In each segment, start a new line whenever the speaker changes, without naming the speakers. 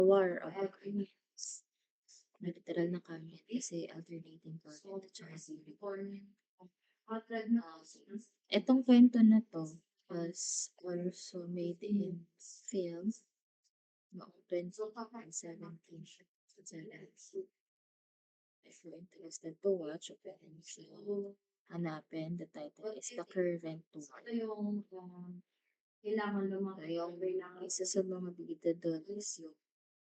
war of the currents. Na literal na current kasi alternating current at saka zero. Itong kwento na 'to was also made in film noong 2017. If you're interested to watch, pwede niyo siyang hanapin. The title is The Current War. So, yung isa sa mga bida dun is yung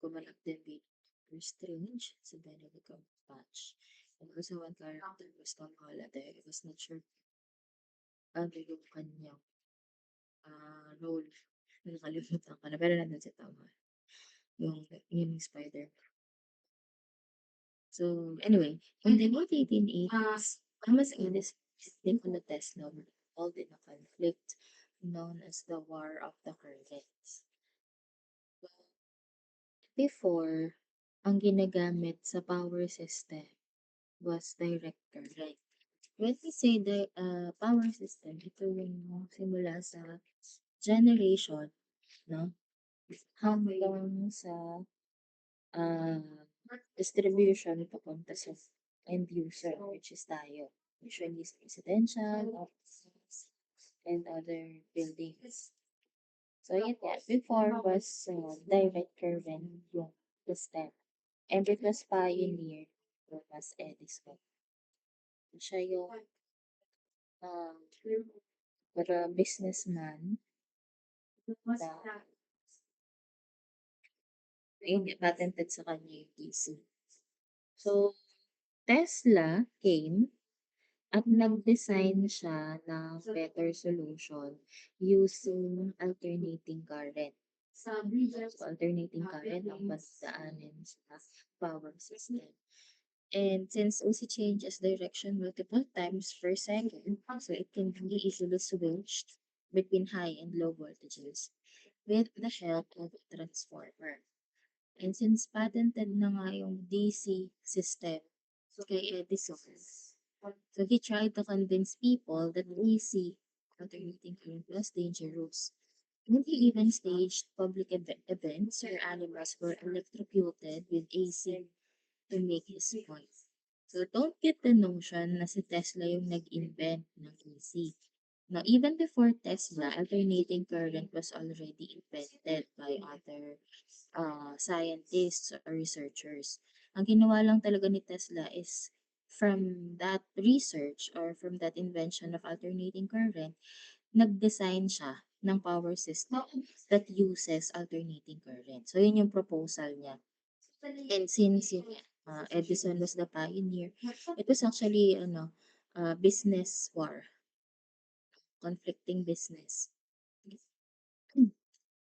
gumanap din bilang Doctor Strange sa Benedict Cumberbatch. And also one character was Tom Holland. I was not sure ano yung kanyang role. Nakalimutan ko na. Pero nandun si Tom Holland. Yung Spider. So, anyway, in the late 1880s, Thomas Edison Nikola Tesla were involved in a conflict known as the War of the Currents. Before, ang ginagamit sa power system was direct current. When we say the power system, ito yung simula sa generation, no? Hanggang sa ah, distribution papunta sa end user, which is tayo. Usually sa residential, offices, and other buildings. So, yun nga. Before was direct current yung system. And it was pioneered by Thomas Edison. Siya yung um, para businessman na yun nga, patented sa kanya yung PC. So, Tesla came at nag-design siya ng better solution using alternating current. So, alternating current ang pagdaanin sa power system. And since OC changes direction multiple times per second, so it can be easily switched between high and low voltages with the help of a transformer. And since patented na nga yung DC system kay Edison, so he tried to convince people that AC, alternating current, was dangerous. And he even staged public events where animals were electrocuted with AC to make his point. So don't get the notion na si Tesla yung nag-invent ng AC. Now, even before Tesla, alternating current was already invented by other scientists or researchers. Ang ginawa lang talaga ni Tesla is from that research or from that invention of alternating current, nag-design siya ng power system that uses alternating current. So, yun yung proposal niya. And since yun, Edison was the pioneer, it was actually business war, conflicting business.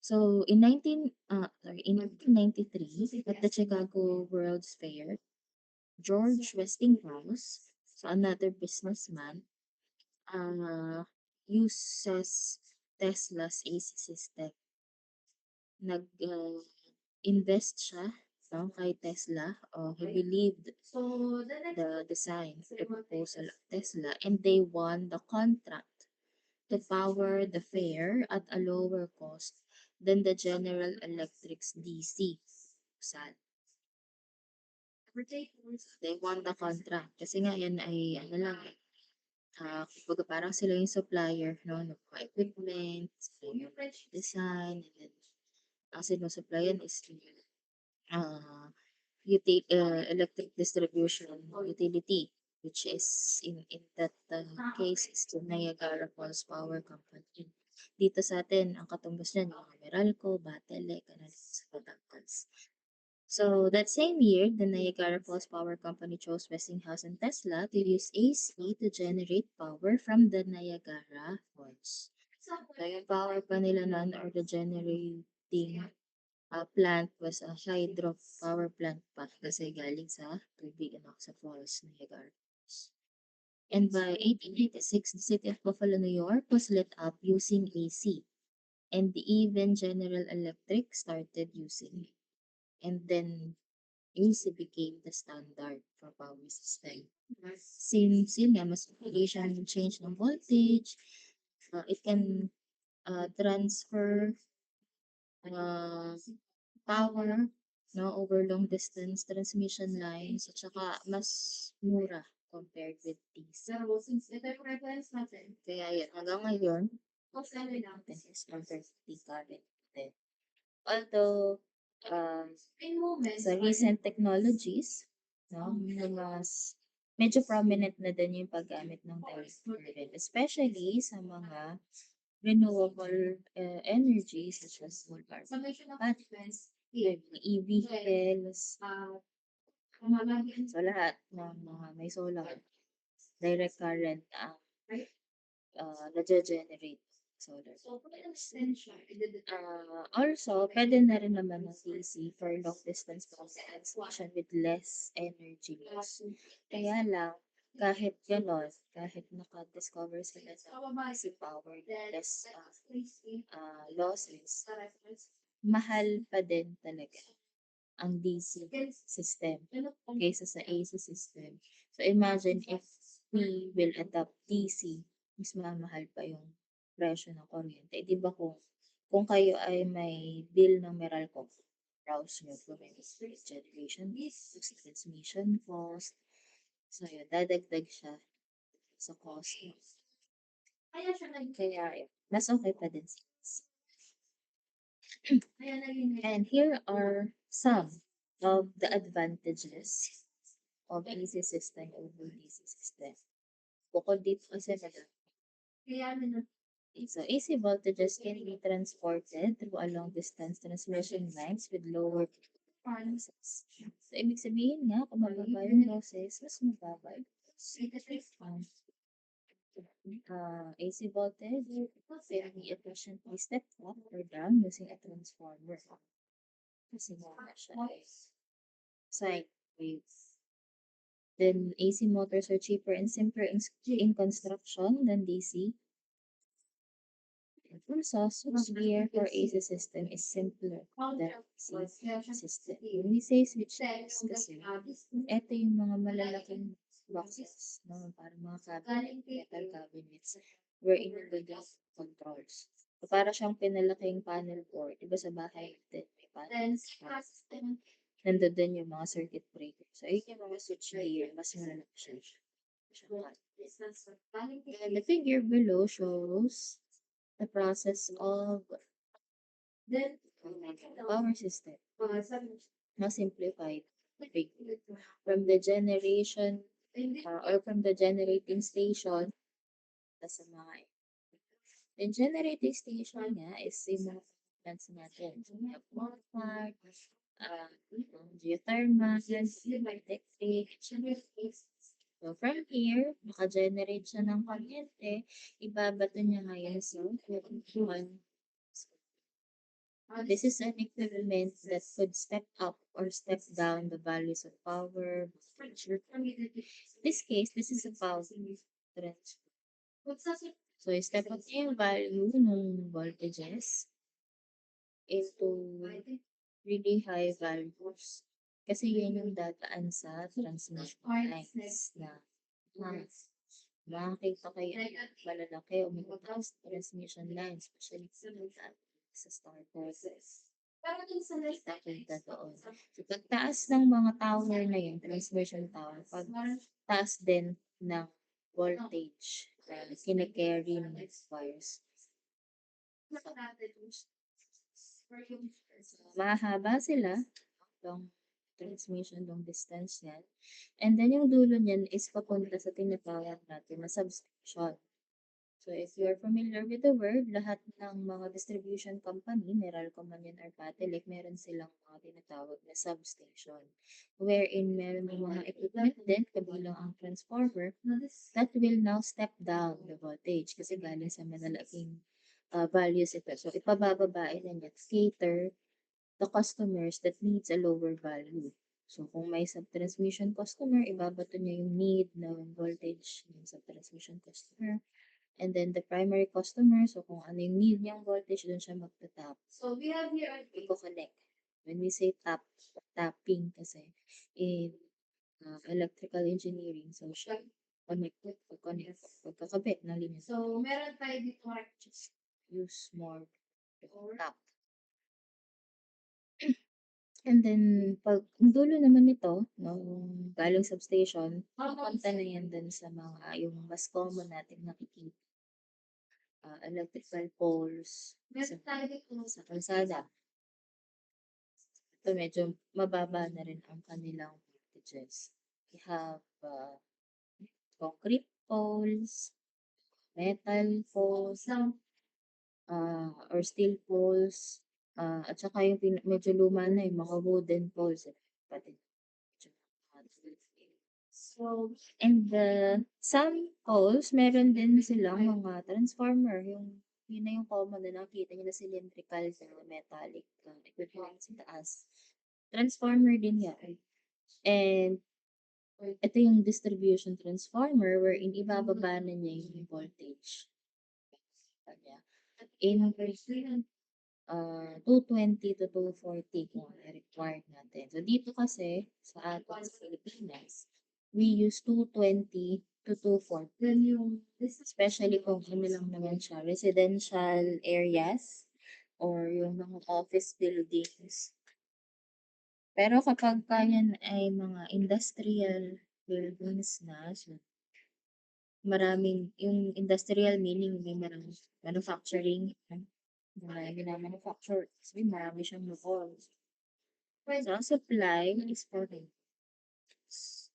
So in 1993 at the Chicago World's Fair, George Westinghouse, so another businessman, uh, uses Tesla's AC system. Nag-invest siya kay Tesla. He believed the design, the proposal of Tesla, and they won the contract to power the fair at a lower cost than the General Electric's DC. Sad. They won the contract. Kasi nga yan ay ano lang, kumbaga parang sila yung supplier, no, ng mga equipment, sila yung design, and then ang sinusupplyan is uh, electric distribution utility, which is in that case is the Niagara Falls Power Company. Dito sa atin, ang katumbas niyan yung Meralco, Batele, Canales, Batangas. So that same year, the Niagara Falls Power Company chose Westinghouse and Tesla to use AC to generate power from the Niagara Falls. So yung power pa nila nun or the generating plant was a hydro power plant pa kasi galing sa tubig sa falls, Niagara Falls. And by 1886, the city of Buffalo, New York was lit up using AC. And even General Electric started using it. And then AC became the standard for power system. Since yun nga, mas population change ng voltage, it can transfer uh, power no, over long distance transmission lines at saka mas mura compared with DC. Kaya yun, hanggang ngayon, natin is perfectly current din. Although, sa recent technologies, no, mas medyo prominent na din yung paggamit ng direct current, especially sa mga renewable energy such as solar batteries, e-vehicles, so lahat ng mga may solar, direct current ang nage-generate solar. Also, pwede na rin naman ng DC for long distance transmission with less energy loss. Kaya lang, kahit ganon, kahit naka-discover sila ng DC power, less losses, mahal pa din talaga ang DC system kaysa sa AC system. So imagine if we will adopt DC, mas mamahal pa yung presyo ng kuryente. Di ba kung kayo ay may bill ng Meralco, browse nyo kung may generation cost, transmission cost, so yun, dadagdag siya sa cost mo. Kaya yun, mas okay pa din siya. And here are some of the advantages of AC system over DC system. Bukod dito kasi so AC voltages can be transported through a long distance transmission lines with lower losses. So, ibig sabihin nga, kung mababa yung losses, mas mababa yung AC voltage can be efficiently stepped up or down using a transformer. Kasi nga siya sine waves. Then AC motors are cheaper and simpler in construction than DC. And also, switchgear for AC system is simpler than DC system. When we say switchgears kasi, ito yung mga malalaking boxes, no? Parang mga cabinet, metal cabinets, wherein nandun controls. So, para siyang pinalaking panel board. Diba sa bahay natin, may panel system. Nandun din yung mga circuit breaker. So, yun yung mga switchgear, mas malalaki siya. And the figure below shows the process of power system. Mas simplified figure. From the generation or from the generating station sa mga the generating station nga is yung mga plants natin. Coal plant, geothermal, electric. So from here, maka-generate siya ng kuryente, ibabato niya ngayon sa one. This is an equivalent that could step up or step down the values of power, pressure. In this case, this is a power transfer. So, step up yung value ng voltages into really high values. Kasi yan yung dataan sa transmission lines na makakita kayo malalaki o mataas transmission lines, especially sa starters. Kita doon. So, pagtaas ng mga tower na yun, transmission tower, pag taas din ng voltage na kinakarry ng wires. Mahaba sila, long transmission, long distance yan. And then yung dulo niyan is papunta sa tinatawag natin na substation. So, if you're familiar with the word, lahat ng mga distribution company, Meralco man yan or Patelec, meron silang mga tinatawag na substation. Wherein meron yung mga equipment din, kabilang ang transformer, that will now step down the voltage kasi galing sa malalaking values ito. So, ipabababae na niya, cater the customers that needs a lower value. So, kung may sub-transmission customer, ibabato niya yung need ng voltage ng sub-transmission customer. And then the primary customer, so kung ano yung need niyang voltage, doon siya magta-tap. So, we have here i-connect. When we say tap, tapping kasi in electrical engineering, so siya connect, pagkakabit na linya. So, meron tayo dito, just use more tap. And then 'pag ang dulo naman nito 'no, yung galing substation, papunta na yan dun sa mga yung mas common nating nakikita, electrical poles sa kalsada. Ito medyo mababa na rin ang kanilang voltages. We have, concrete poles, metal poles, or steel poles, at saka yung medyo luma na yung mga wooden poles, pati medyo so and, some poles meron din silang mga transformer, yun na yung common na nakikita niyo na cylindrical na metallic, equipment sa taas. Transformer din yan and ito yung distribution transformer wherein ibababa na niya yung voltage kanya in 220 to 240 kung ano required natin. So dito kasi sa atin sa Pilipinas, we use 220 to 240. Especially kung ano lang naman siya, residential areas or yung mga office buildings. Pero kapagka yan ay mga industrial buildings na, so maraming yung industrial meaning may maraming manufacturing, mga mina-manufacture, kasi marami siyang malls. So ang supply is for rentals.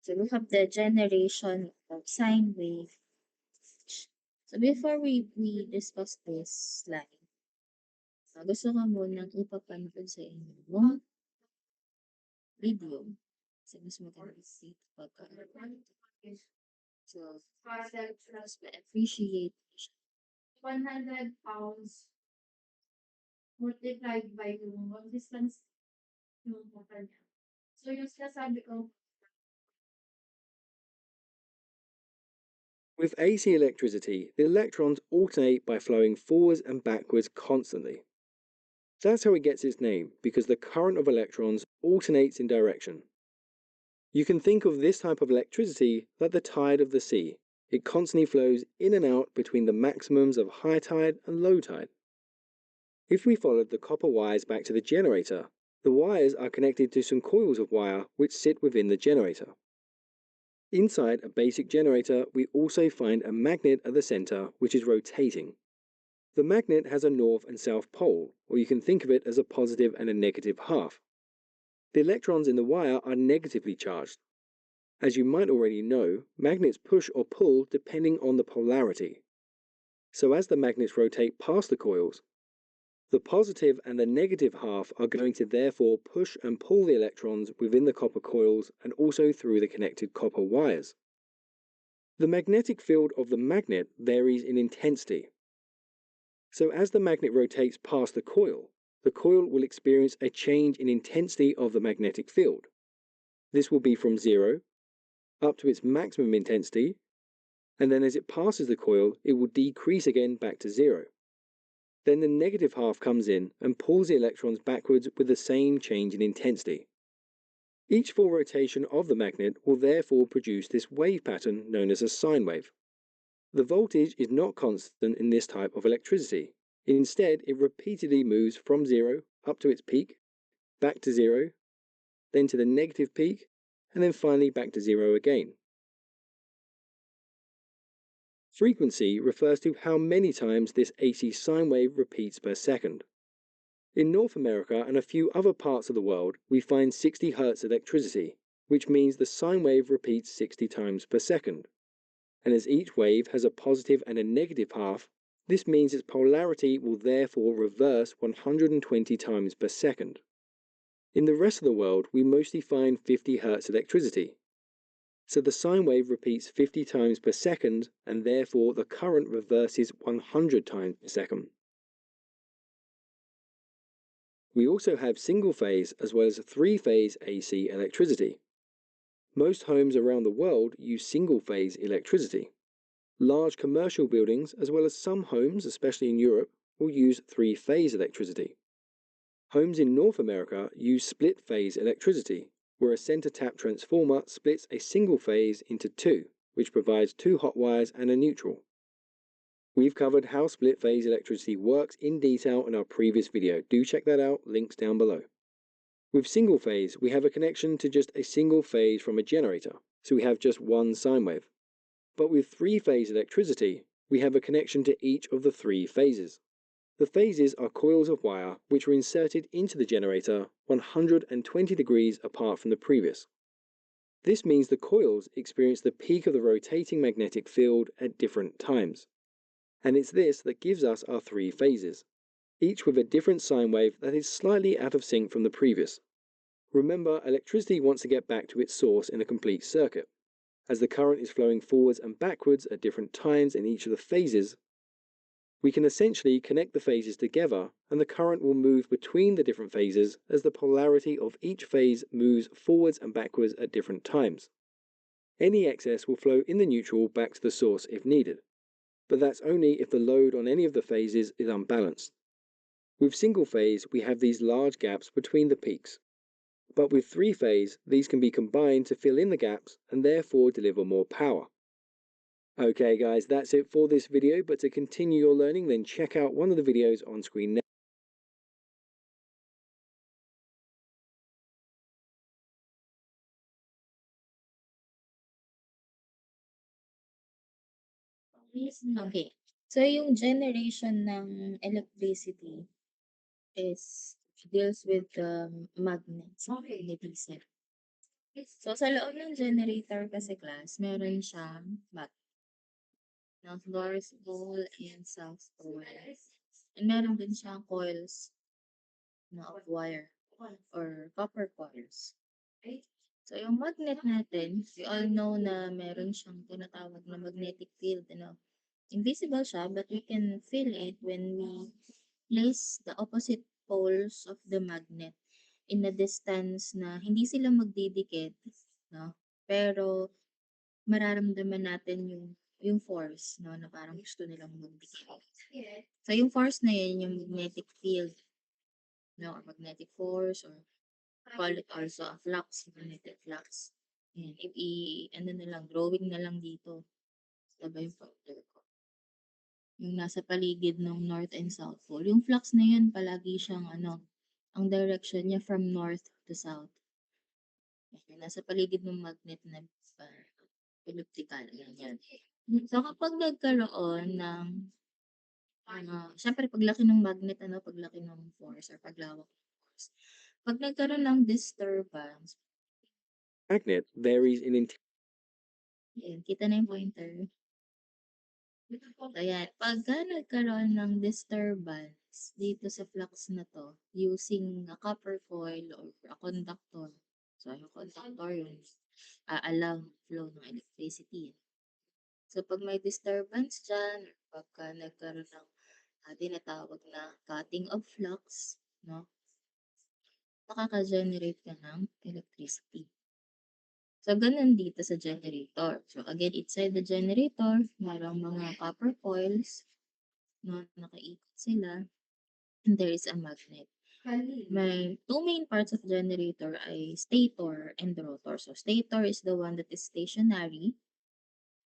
So we have the generation of sine wave. So before we discuss this slide, gusto ko munang ipapanood sa inyo yung video. Kasi mas maganda dito pagka so mas ma-appreciate ko siya. 100 pounds multiplied by yung long distance yung kanya. So yung sinasabi ko,
With AC electricity, the electrons alternate by flowing forwards and backwards constantly. That's how it gets its name, because the current of electrons alternates in direction. You can think of this type of electricity like the tide of the sea. It constantly flows in and out between the maximums of high tide and low tide. If we followed the copper wires back to the generator, the wires are connected to some coils of wire which sit within the generator. Inside a basic generator, we also find a magnet at the center which is rotating. The magnet has a north and south pole, or you can think of it as a positive and a negative half. The electrons in the wire are negatively charged. As you might already know, magnets push or pull depending on the polarity. So as the magnets rotate past the coils, the positive and the negative half are going to therefore push and pull the electrons within the copper coils and also through the connected copper wires. The magnetic field of the magnet varies in intensity. So as the magnet rotates past the coil will experience a change in intensity of the magnetic field. This will be from 0 up to its maximum intensity, and then as it passes the coil, it will decrease again back to 0. Then the negative half comes in and pulls the electrons backwards with the same change in intensity. Each full rotation of the magnet will therefore produce this wave pattern known as a sine wave. The voltage is not constant in this type of electricity. Instead, it repeatedly moves from 0 up to its peak, back to 0, then to the negative peak, and then finally back to 0 again. Frequency refers to how many times this AC sine wave repeats per second. In North America and a few other parts of the world, we find 60 Hz electricity, which means the sine wave repeats 60 times per second. And as each wave has a positive and a negative half, this means its polarity will therefore reverse 120 times per second. In the rest of the world, we mostly find 50 Hz electricity. So the sine wave repeats 50 times per second, and therefore the current reverses 100 times per second. We also have single-phase as well as three-phase AC electricity. Most homes around the world use single-phase electricity. Large commercial buildings, as well as some homes, especially in Europe, will use three-phase electricity. Homes in North America use split-phase electricity, where a center tap transformer splits a single phase into two, which provides two hot wires and a neutral. We've covered how split phase electricity works in detail in our previous video. Do check that out, links down below. With single phase, we have a connection to just a single phase from a generator, so we have just one sine wave. But with three-phase electricity, we have a connection to each of the three phases. The phases are coils of wire which were inserted into the generator 120 degrees apart from the previous. This means the coils experience the peak of the rotating magnetic field at different times. And it's this that gives us our three phases, each with a different sine wave that is slightly out of sync from the previous. Remember, electricity wants to get back to its source in a complete circuit. As the current is flowing forwards and backwards at different times in each of the phases, we can essentially connect the phases together and the current will move between the different phases as the polarity of each phase moves forwards and backwards at different times. Any excess will flow in the neutral back to the source if needed, but that's only if the load on any of the phases is unbalanced. With single phase, we have these large gaps between the peaks. But with three phase, these can be combined to fill in the gaps and therefore deliver more power. Okay guys, that's it for this video, but to continue your learning, then check out one of the videos on screen now.
Okay. So, yung generation ng electricity is deals with magnets, magnetism. So, sa loob ng generator kasi class, meron siyang north pole and south pole. And meron din siyang coils of wire or copper coils. So, yung magnet natin, we all know na meron siyang tinatawag na magnetic field, Invisible siya, but we can feel it when we place the opposite poles of the magnet in a distance na hindi sila magdidikit, no? Pero mararamdaman natin yung force, no, na parang gusto nilang magdikit. So yung force na yun, yung magnetic field, no, or magnetic force, or call it also a flux, magnetic flux. Yan. Ano na lang, drawing na lang dito. Sabay yung folder ko. Yung nasa paligid ng north and south pole. Yung flux na yun, palagi siyang ang direction niya from north to south. Yung nasa paligid ng magnet na elliptical, ganyan. So, kapag nagkaroon ng, syempre, paglaki ng magnet, paglaki ng force, or paglawak ng force, pag nagkaroon ng disturbance,
Magnet varies in
yan, kita na yung pointer. Ayan, pagka nagkaroon ng disturbance dito sa flux na to, using a copper coil or a conductor. So, yung conductor, yung allow flow ng electricity. So, pag may disturbance dyan, pagka nagkaroon ng tinatawag na cutting of flux, no, nakaka-generate ka ng electricity. So, ganun dito sa generator. So, again, inside the generator, mayroong mga copper coils, no, nakaikot sila, and there is a magnet. May two main parts of generator ay stator and rotor. So, stator is the one that is stationary,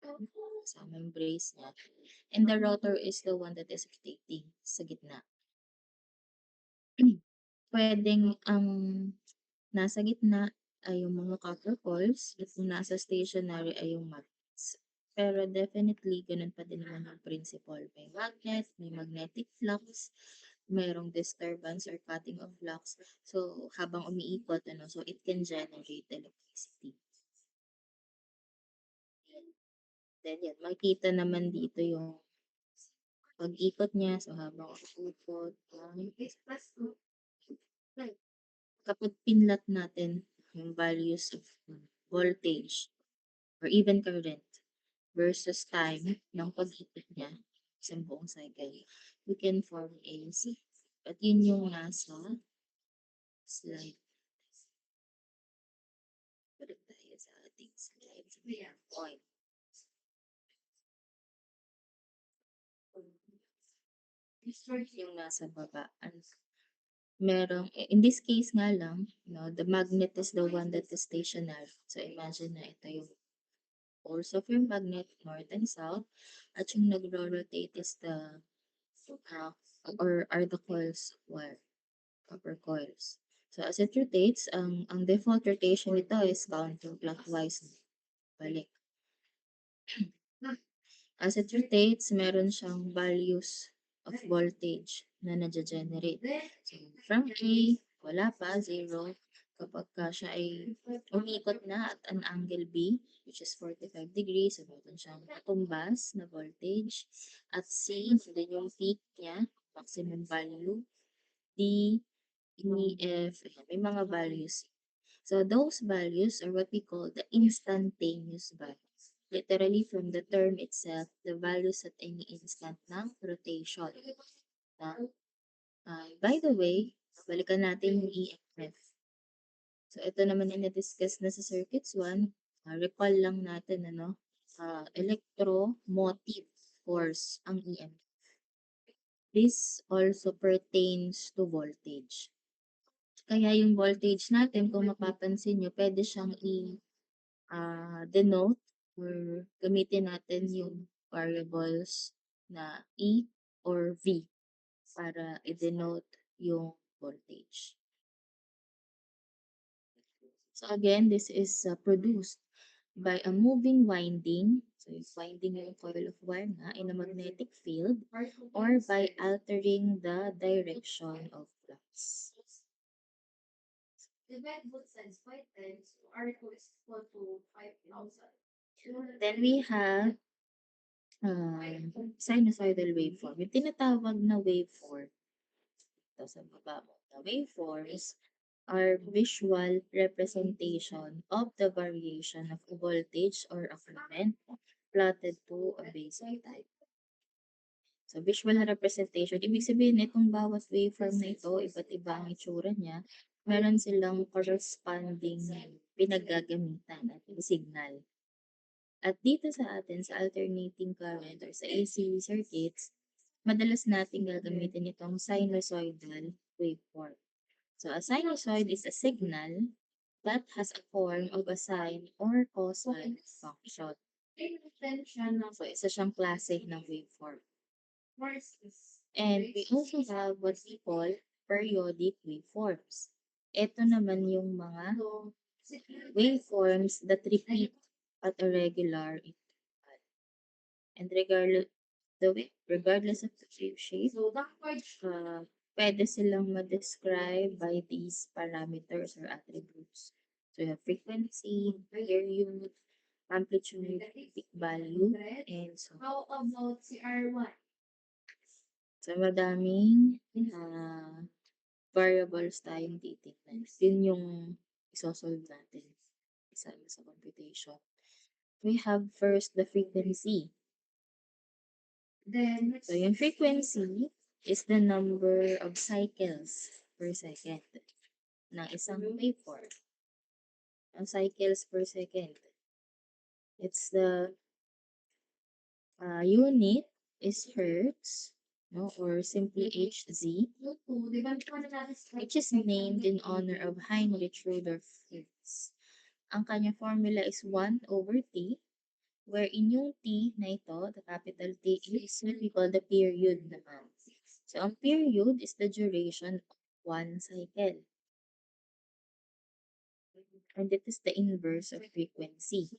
kasama yung brace niya. And the rotor is the one that is rotating sa gitna. Pwedeng ang nasa gitna ay yung mga copper coils at yung nasa stationary ay yung magnets. Pero definitely, ganun pa din naman ang principle. May magnet, may magnetic flux, mayroong disturbance or cutting of flux. So, habang umiikot, so it can generate electricity. Then, yan, makikita naman dito yung pag-ikot niya. So, habang umiikot, kapag pinlat natin yung values of voltage or even current versus time ng pag-ikot niya sa buong cycle, we can form a C. At yun yung nasa slide. Balik tayo sa ating slide. Point. Yung nasa baba. In this case nga lang, the magnet is the one that is stationary. So, imagine na ito yung poles of your magnet, north and south, at yung nagro-rotate is the, uh, or are the coils of wire, copper coils. So as it rotates, ang default rotation nito is counterclockwise. Balik. As it rotates, meron siyang values of voltage na nadya-generate. So, from A, wala pa, 0. Kapag siya ay umikot na at an angle B, which is 45 degrees, so meron siyang tumbas na voltage. At C, then yung peak niya, maximum value. D, E, F, ayan, may mga values. So those values are what we call the instantaneous values. Literally from the term itself, the values at any instant ng rotation. By the way, balikan natin yung EMF. So ito naman yung na-discuss na sa circuits 1. Recall lang natin, electromotive force ang EMF. This also pertains to voltage. Kaya yung voltage natin, kung mapapansin nyo, pwede siyang denote or gamitin natin yung variables na E or V para i-denote yung voltage. So again, this is produced by a moving winding. So yung winding yung coil of wire na in a magnetic field or by altering the direction of flux. Then we have sinusoidal waveform. Yung tinatawag na waveform, ito sa baba mo, the waveforms are visual representation of the variation of a voltage or a current plotted to a basic type. So, visual representation, ibig sabihin itong bawat waveform na ito, iba't iba ang itsura niya, meron silang corresponding pinaggagamitan at signal. At dito sa atin, sa alternating current or sa AC circuits, madalas natin gagamitin itong sinusoidal waveform. So, a sinusoid is a signal that has a form of a sine or cosine function. So, isa siyang klase ng waveform. And we also have what we call periodic waveforms. Ito naman yung mga waveforms that repeat at a regular interval. And regardless of the wave shape, pwede silang ma-describe by these parameters or attributes. So, you have frequency, period, amplitude, peak value, and so on.
How about si R1?
So, madaming variables tayong titignan. Yun yung isosolve natin sa computation. We have first the frequency.
Then,
So, yung frequency is the number of cycles per second ng isang waveform. Ang cycles per second. It's the unit is hertz, no, or simply Hz, which is named in honor of Heinrich Rudolf Hertz. Ang kanyang formula is 1 over T, wherein yung T na ito, the capital T, is what we call the period naman. So, ang period is the duration of one cycle. And it is the inverse of frequency.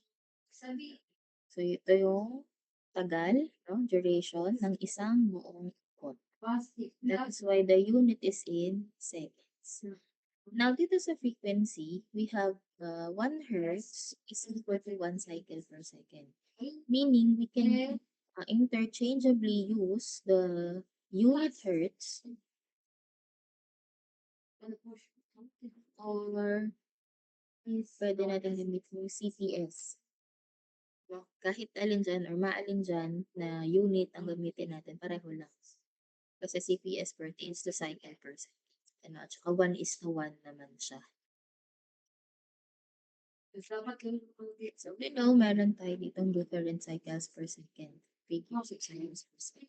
So, ito yung tagal, no, duration ng isang buong ikot. That's why the unit is in seconds. Now, dito sa frequency, we have 1 hertz is equal to 1 cycle per second. Meaning, we can interchangeably use the unit hertz or pwede natin gamitin yung CPS. No? Kahit alin dyan or maalin dyan na unit ang gamitin natin, pareho lang. Kasi CPS pertains to cycle per second. At saka 1:1 naman siya. So, meron tayo ditong different cycles per second. Figures of cycles per second.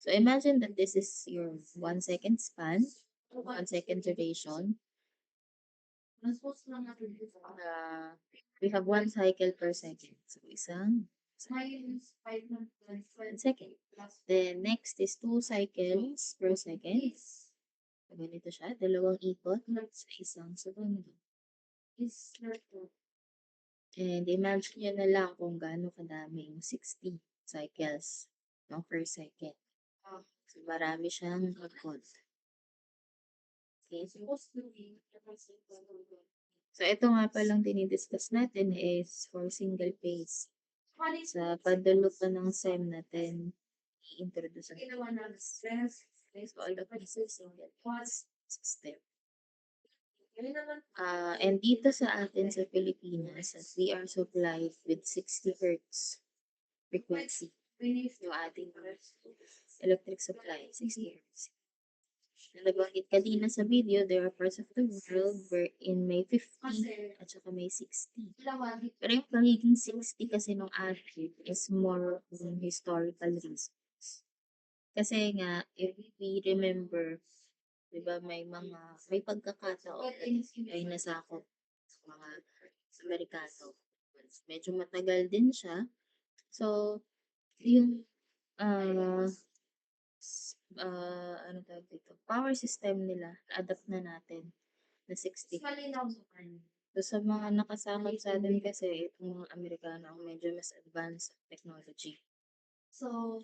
So, imagine that this is your 1 second span, 1 second duration. We have 1 cycle per second. So, isang second. Then, next is 2 cycles per second. So, ganito siya, dalawang ikot sa isang segundo. And imagine nyo na lang kung gaano kadami yung 60 cycles no, per second. So, marami siyang ikot. Okay. So, ito nga palang dinidiscuss natin is for single phase. Sa pagdalo pa ng SEM natin, i-introduce ang so, all of this is single phase system. And dito sa atin sa Pilipinas, we are supplied with 60 Hz frequency. Yung ating electric supply, 60 Hz. Nabanggit kanina sa video, there are parts of the world wherein may 50 at saka may 60. Pero yung pagiging 60 kasi nung atin is more on historical reasons. Kasi nga, if we remember, diba may pagkakataon ay nasakop sa mga Amerikano. Medyo matagal din siya. So, yung ano tawag dito, power system nila, adapt na natin na 60. So, sa mga nakasakop sa atin kasi, itong mga Amerikano ang medyo mas advanced technology. So,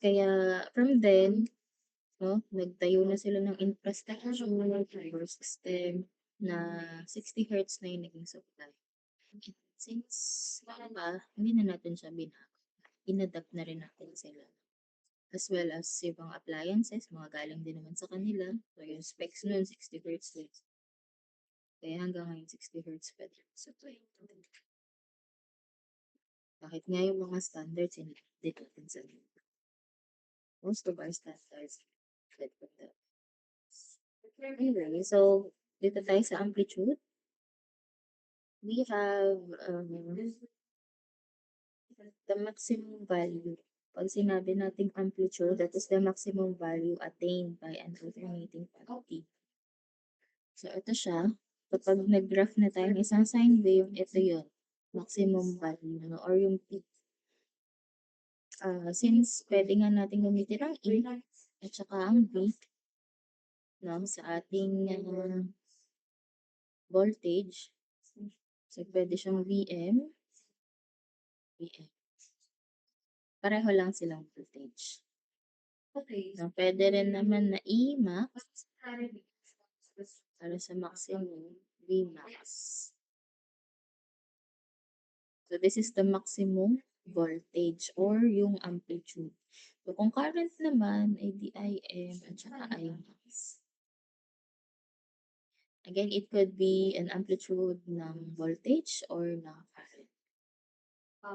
kaya from then, no, nagtayo na sila ng infrastructure, power system, na 60 Hz na yung naging supply. Since, hindi na natin siya binago. Inadapt na rin natin sila. As well as ibang appliances, mga galing din naman sa kanila. So, yung specs nun, 60 Hz din. Kaya hanggang ngayon, 60 Hz pa din. So, bakit nga yung mga standards, hindi natin sa most of our standards. Anyway, so, dito tayo sa amplitude. We have the maximum value. Pag sinabi nating amplitude, that is the maximum value attained by an alternating quantity. So, ito siya. Kapag nag-graph na tayo ng isang sine wave, ito yun. Maximum value, no? Or yung peak. Since pwede nga natin gamitin ang E at saka ang V, no? Sa ating voltage, so pwede siyang VM. Pareho lang silang voltage. Okay. No, pwede rin naman na E max para sa maximum V max. So this is the maximum voltage or yung amplitude. So kung current naman ay DIM at saka I max. Again, it could be an amplitude ng voltage or ng current.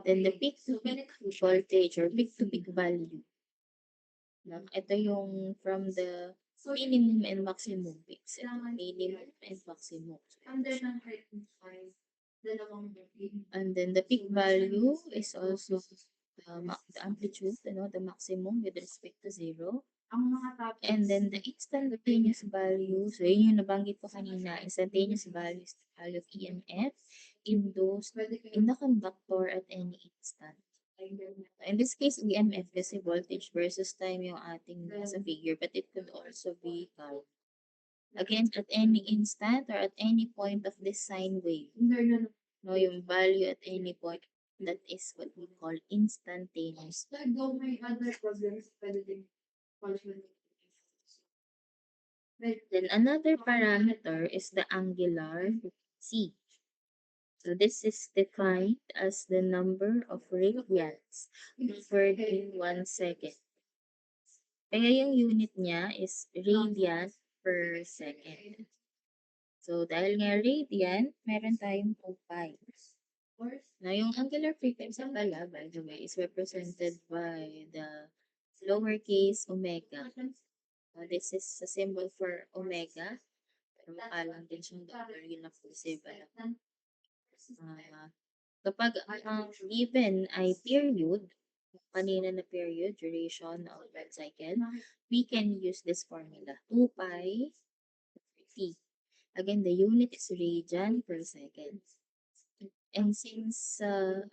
Then the peak to peak voltage or peak to peak value. Ito yung from the minimum and maximum peaks. Minimum and maximum. And then the peak value is also the amplitude, the maximum with respect to 0. And then the instantaneous value, so yun yung nabanggit ko kanina, instantaneous value is the value of EMF induced in the conductor at any instant. In this case, EMF kasi voltage versus time yung ating nasa figure, but it could also be current. Again, at any instant or at any point of this sine wave, no, yung value at any point, that is what we call instantaneous. Then another parameter is the angular C. So this is defined as the number of radians offered in 1 second. Kaya yung unit niya is radian per second. So dahil nga radian, meron tayong 2 pi. Now yung angular frequency pala, by the way, is represented by the lowercase omega. This is a symbol for omega. Pero mukha lang din siyang dollar, yun na po kapag ang given ay period, kanina na period, duration of that cycle, we can use this formula, 2 pi t. Again, the unit is radian per second. And since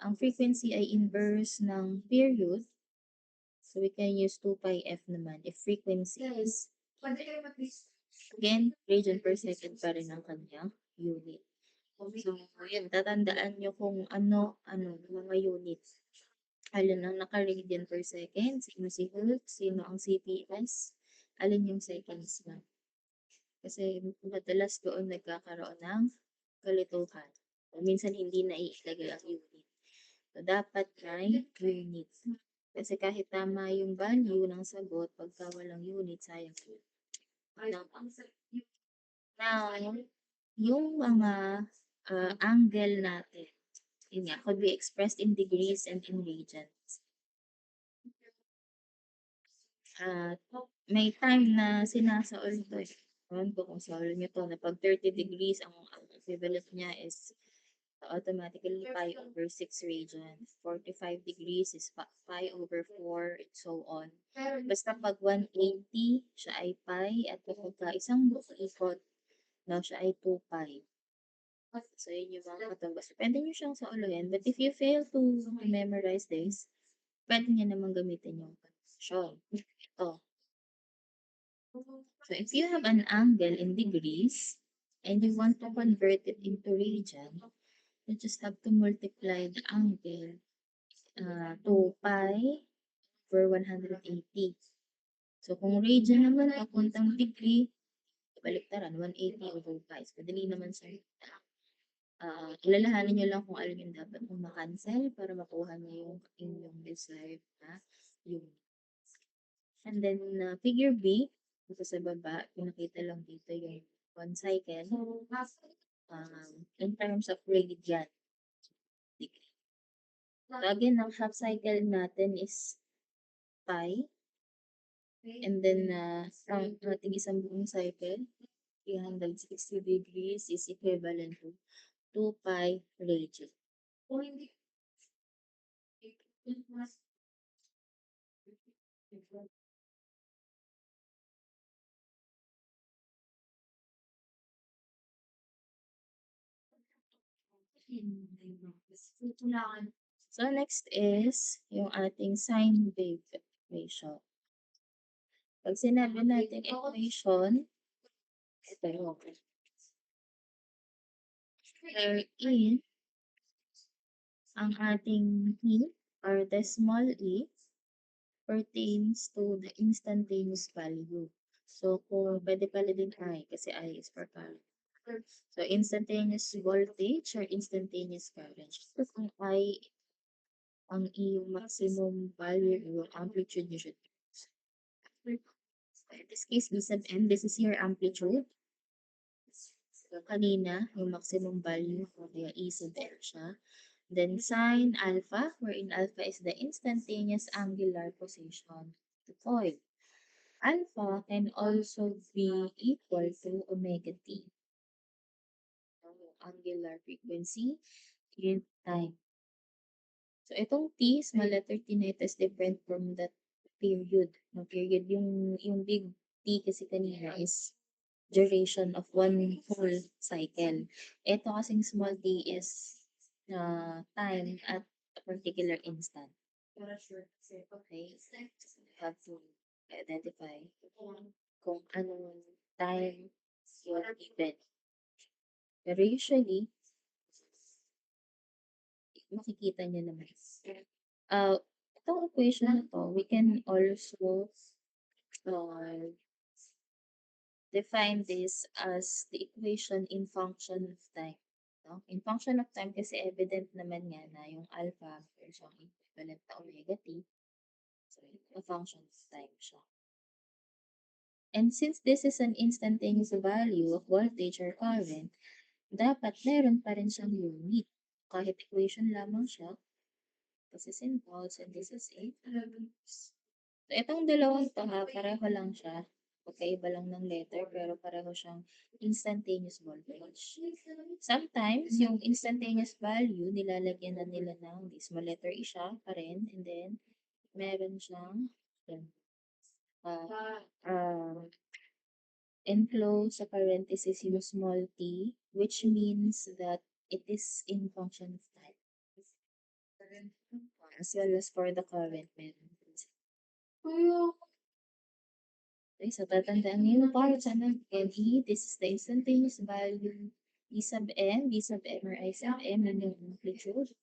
ang frequency ay inverse ng period, so we can use 2 pi f naman if frequency is, again, radian per second pa rin ang kanyang unit. So, yun, tatandaan nyo kung ano, mga units. Alin ang naka-radian per second, sino si Hertz, sino ang CPS, alin yung seconds na. Kasi madalas doon nagkakaroon ng kalituhan. O minsan hindi na iilagay ang unit. So, dapat may unit. Kasi kahit tama yung value ng sagot, pagka walang unit, sayang yun. Now, yung mga angle natin, yun nga, could be expressed in degrees and in radians. At may time na sinasaol to eh. Ewan ko kung saol nyo to, na pag 30 degrees, ang equivalent niya is automatically pi over 6 radians. 45 degrees is pi over 4, and so on. Basta pag 180, siya ay pi, at kapag isang buong ikot, now siya ay 2 pi. So, yun yung mga katumbas. Pwede nyo siyang sauluhin, but if you fail to memorize this, pwede nyo naman gamitin yung conversion. Ito. So, if you have an angle in degrees, and you want to convert it into radian, you just have to multiply the angle 2 pi over 180. So, kung radian naman, papuntang degree, baliktaran, 180 over pi. So, madali naman siya. Alalahanin nyo lang kung alin yung dapat mong makancel para makuha nyo yung inyong desired na unit. And then, figure B, ito sa baba, pinakita lang dito yung 1 cycle in terms of radian degree. So, again, ang half cycle natin is pi. And then, ang ating isang buong cycle, 360 degrees is equivalent to 2 pi radian. So, next is yung ating sine wave equation. Pag sinabi natin equation, ito yung wherein ang ating e or the small e pertains to the instantaneous value. So, kung pwede pala din I, kasi I is for current. So, instantaneous voltage or instantaneous current. So, kung I ang iyong maximum value, yung amplitude nyo should be. So, in this case, B sub n, this is your amplitude. So, kanina, yung maximum value, kaya E sub n siya. Then, sine alpha, wherein alpha is the instantaneous angular position of the coil. Alpha can also be equal to omega t. Angular frequency in time. So, itong t, small letter t na ito is different from that period. No, period, yung big t kasi kanina is duration of one whole cycle. Ito kasing small t is time at a particular instant. Okay, so you have to identify kung anong time yung event. Pero usually, makikita nyo naman. Itong equation na to, we can also define this as the equation in function of time. No? In function of time kasi evident naman nga na yung alpha is yung equivalent na omega t. So, a function of time siya. And since this is an instantaneous value of voltage or current, dapat meron pa rin siyang unit. Kahit equation lamang siya, this is in volts and this is in amps. So, itong dalawang to ha, pareho lang siya. Pagkaiba lang ng letter, pero pareho siyang instantaneous voltage. Sometimes, yung instantaneous value, nilalagyan na nila ng this small letter E siya pa rin, and then, meron siyang enclose sa parenthesis yung small t, which means that it is in function of time. As well as for the current, meron din sila. Okay, so tatandaan niyo yung parts, ano, NE, this is the instantaneous value, E sub m, V sub m, or I sub m, yun yung amplitude,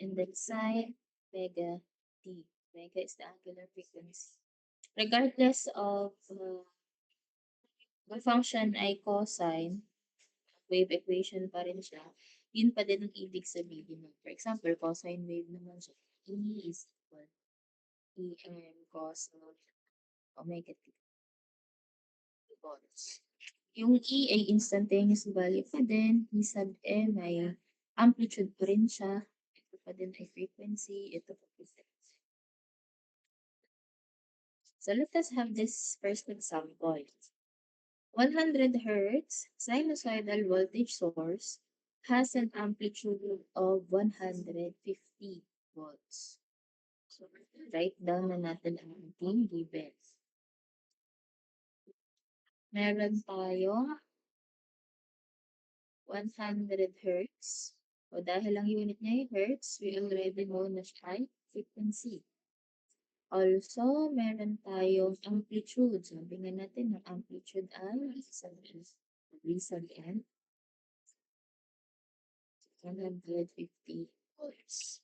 and then sine, mega t. Mega is the angular frequency. Regardless of the function ay cosine, wave equation pa rin siya, yun pa din ang ibig sabihin nun. For example, cosine wave naman siya. E is equal em cos of omega t volts. Yung E ay instantaneous value pa din, E sub m ay amplitude pa rin siya, ito pa din ay frequency, ito pa frequency. So let us have this first example. 100 Hz sinusoidal voltage source has an amplitude of 150 volts. So, write down na natin ang ating given. Meron tayo 100 Hz. O dahil ang unit niya ay Hertz, we already know na siya ay frequency. Also, meron tayong amplitude. Sabi nga natin, ang amplitude ay V sub n 150 volts.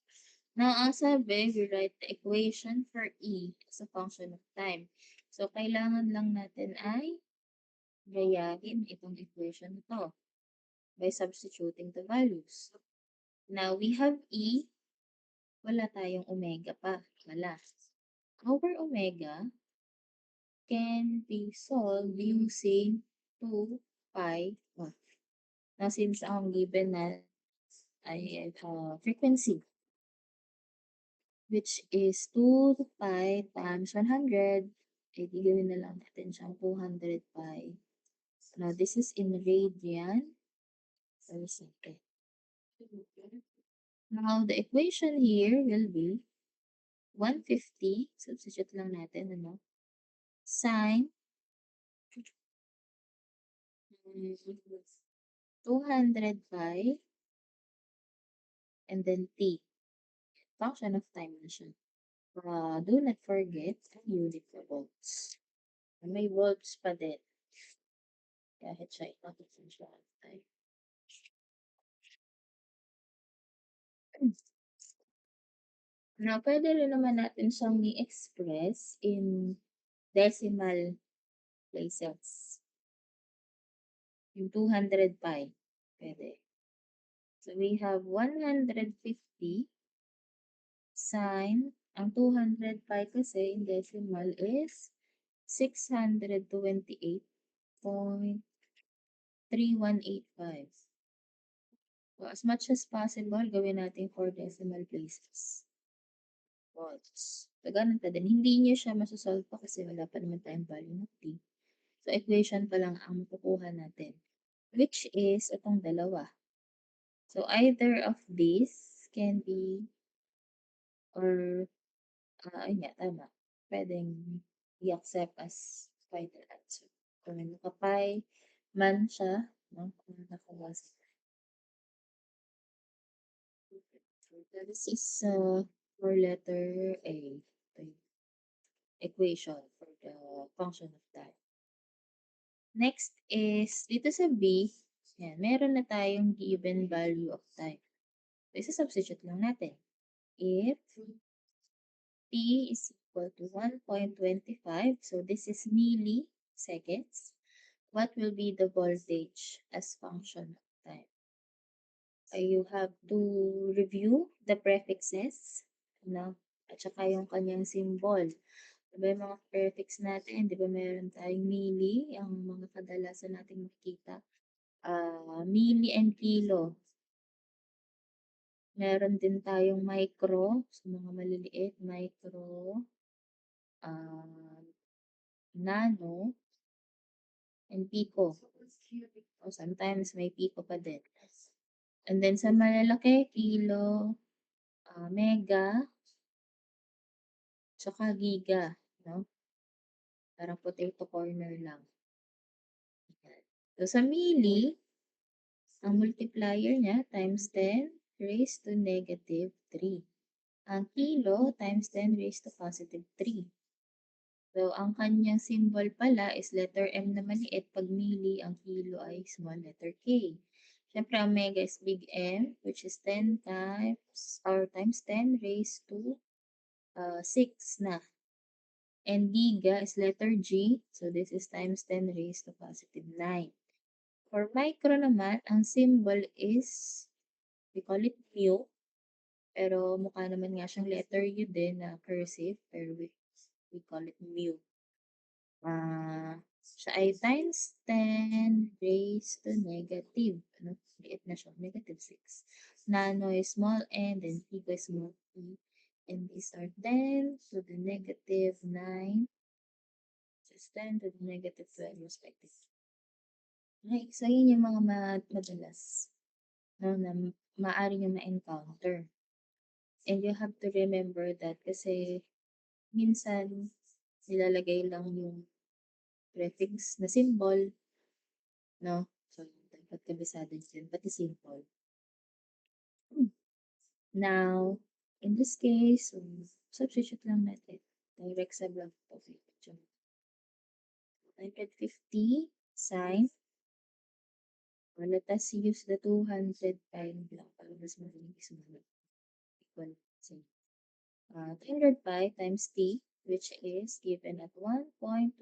Now, ang sabi, we write the equation for E as a function of time. So, kailangan lang natin ay gayahin itong equation na to by substituting the values. Now, we have E. Wala tayong omega pa. Wala. Our omega can be solved using 2 pi. Now, since ang given na ay frequency, which is 2 pi times 100, ay gawin na lang natin siyang 200 pi. Now, this is in radian per second. Now, the equation here will be 150, substitute lang natin, ano, sine 200 pi, and then t. Function of time na siya. Do not forget ang unit na volts. May volts pa din. Kahit siya ito, function of time. Now, pwede rin naman natin siyang i-express in decimal places. Yung 200 pi. Pwede. So, we have 150 sine. Ang 200 pi kasi in decimal is 628.3185. So, as much as possible, gawin natin 4 decimal places. Volts. So, ganun pa din. Hindi nyo siya masasolve pa kasi wala pa naman tayong value ng t. So, equation pa lang ang makukuha natin, which is itong dalawa. So, either of these can be, or, ayun nga, tama. Pwedeng i-accept as final answer. Kung naka-pi man siya, no? Kung nakabasa. So, this is for letter A. Equation for the function of time. Next is, dito sa B, yan, meron na tayong given value of time. So, isa-substitute lang natin. If t is equal to 1.25, so this is milliseconds, what will be the voltage as function of time? So, you have to review the prefixes, no? At saka yung kanyang symbol. Diba yung mga prefix natin, di ba meron tayong milli, ang mga kadalasan nating makikita. Milli and kilo. Meron din tayong micro, sa mga maliliit, micro, nano, and pico. O sometimes may pico pa din. And then sa malalaki, kilo, mega, tsaka giga, no? Parang potato corner lang. So, sa milli, ang multiplier niya times 10 raised to negative 3. Ang kilo times 10 raised to positive 3. So, ang kanyang symbol pala is letter M na maliit. Pag milli, ang kilo ay small letter K. Siyempre, ang mega is big M, which is 10 times 10 raised to 6 na. And giga is letter G, so this is times 10 raised to positive 9. For micro naman, ang symbol is, we call it mu, pero mukha naman nga siyang letter U din na cursive, pero we call it mu. Siya ay times 10 raised to negative, liit na siya, negative 6. Nano is small n, then pico is small p, and these are 10 to the negative 9, this is 10 to the negative 12 respectively. Okay, so yun yung mga madalas, no, na maaari nyo ma-encounter. And you have to remember that kasi minsan nilalagay lang yung prefix na symbol, no? So, dapat kabisado dyan, pati symbol. Now, in this case, substitute lang natin. Direct sub lang po. 950 sine. Let us use the 200 pi lang para mas mabilis mo. Equal sine. 200 pi times t, which is given at 1.25.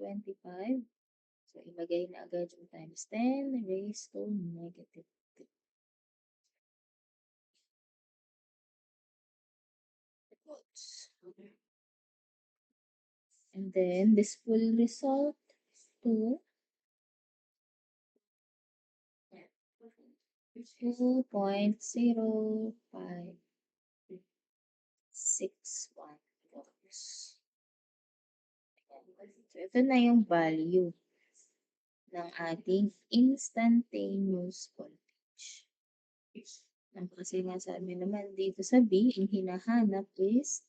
So, ilagay na agad yung times 10 raised to negative 3. And then, this will result to 2.0561 volts. So, ito na yung value ng ating instantaneous voltage. Kasi nga sabi naman dito sa B, ang hinahanap is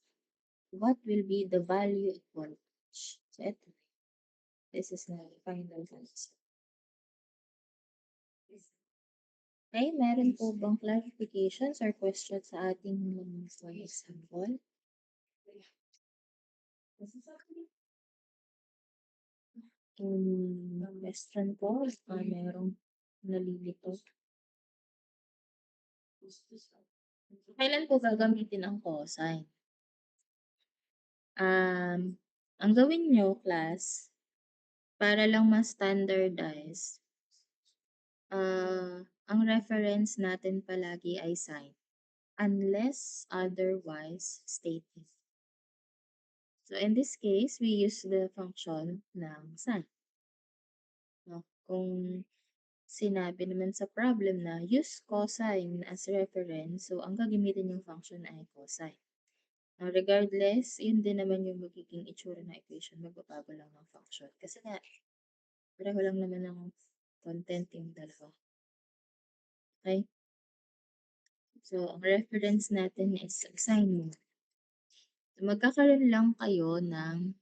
what will be the value of voltage. So, ito. This is na the final answer. Okay, meron po bang clarifications or questions sa ating mga example? Question po, merong nalilito. Kailan po gagamitin ang cosine? Ang gawin nyo, class, para lang mas standardize, ang reference natin palagi ay sine, unless otherwise stated. So, in this case, we use the function ng sine. No? Kung sinabi naman sa problem na use cosine as reference, so ang gagamitin yung function ay cosine. Now, regardless, yun din naman yung magiging itsura ng equation, magbabago lang ng function. Kasi nga, pareho lang naman ng content yung dalawa. Okay? So, ang reference natin is sine mo. So, magkakaroon lang kayo ng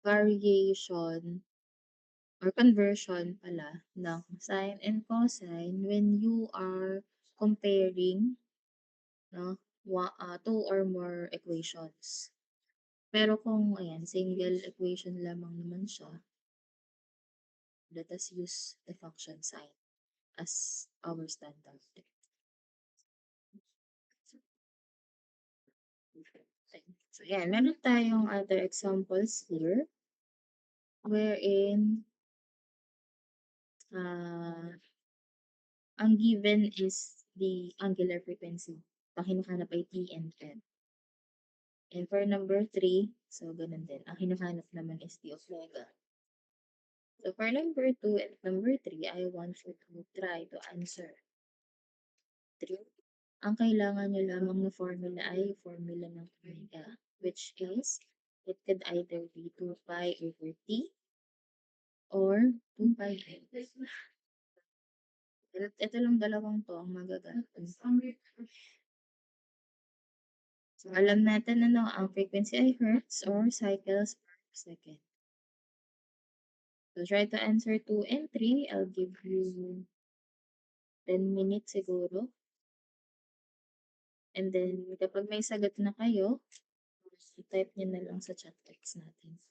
variation or conversion pala ng sine and cosine when you are comparing, no, two or more equations. Pero kung ayan, single equation lamang naman siya, let us use the function sine as our standard. So, yan. Meron tayong other examples here wherein ang given is the angular frequency. Ang hinahanap ay T and N. And for number 3, so ganun din. Ang hinahanap naman is the omega. So for number 2 and number 3, I want you to try to answer 3. Ang kailangan nyo lamang na formula ay formula ng omega, which is, it could either be 2 pi over t or 2 pi n. Ito lang dalawang to ang magagamit. So, alam natin ang frequency ay hertz or cycles per second. So, try to answer 2 and 3. I'll give you 10 minutes siguro. And then, kapag may sagot na kayo, i-type niyo na lang sa chat box natin.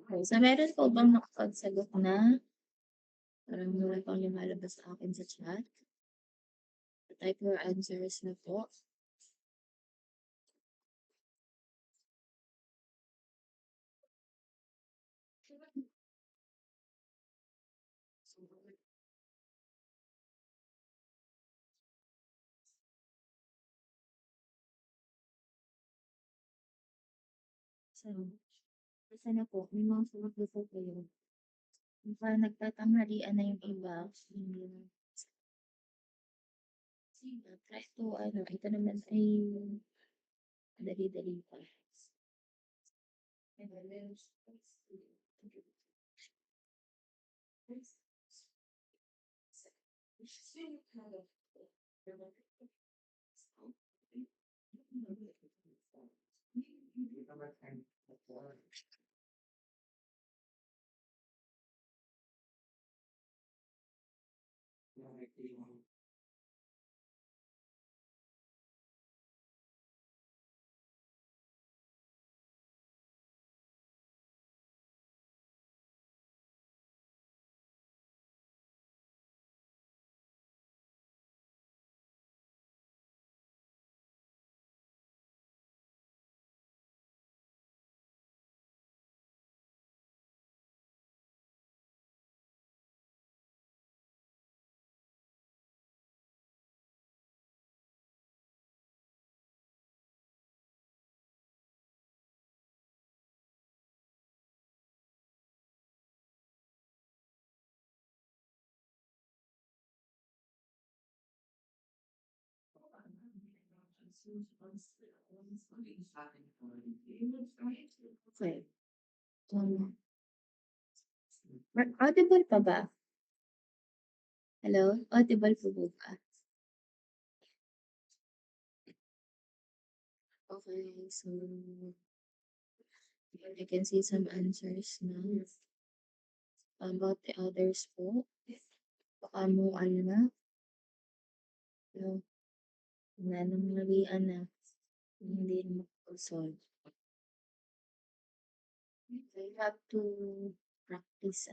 Okay, so meron po bang nakapagsagot na? Parang wala pang lumalabas sa akin sa chat. Type your answers na po. So, basta na po, may mga sumagot po kayo. Baka nagtatanghalian na yung iba. Try to, ito naman ay dali-dali pa. Okay. Audible pa ba? Hello? Audible po ba? Okay, so I can see some answers now. About the others po. Baka mo na. No, wala nang malian na. Hindi na mag-solve. So you have to practice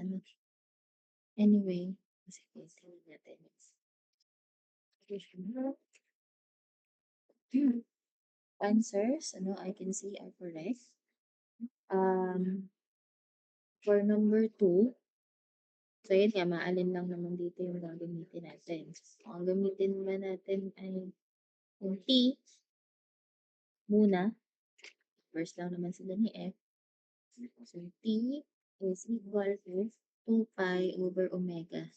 Anyway, sige, tingnan natin. Answers, I can see are correct. For number 2, so yun nga, maalin lang naman dito yung gagamitin natin. Ang gamitin naman natin ay yung T muna. First lang naman sila ni F. So T is equal to 2 pi over omega.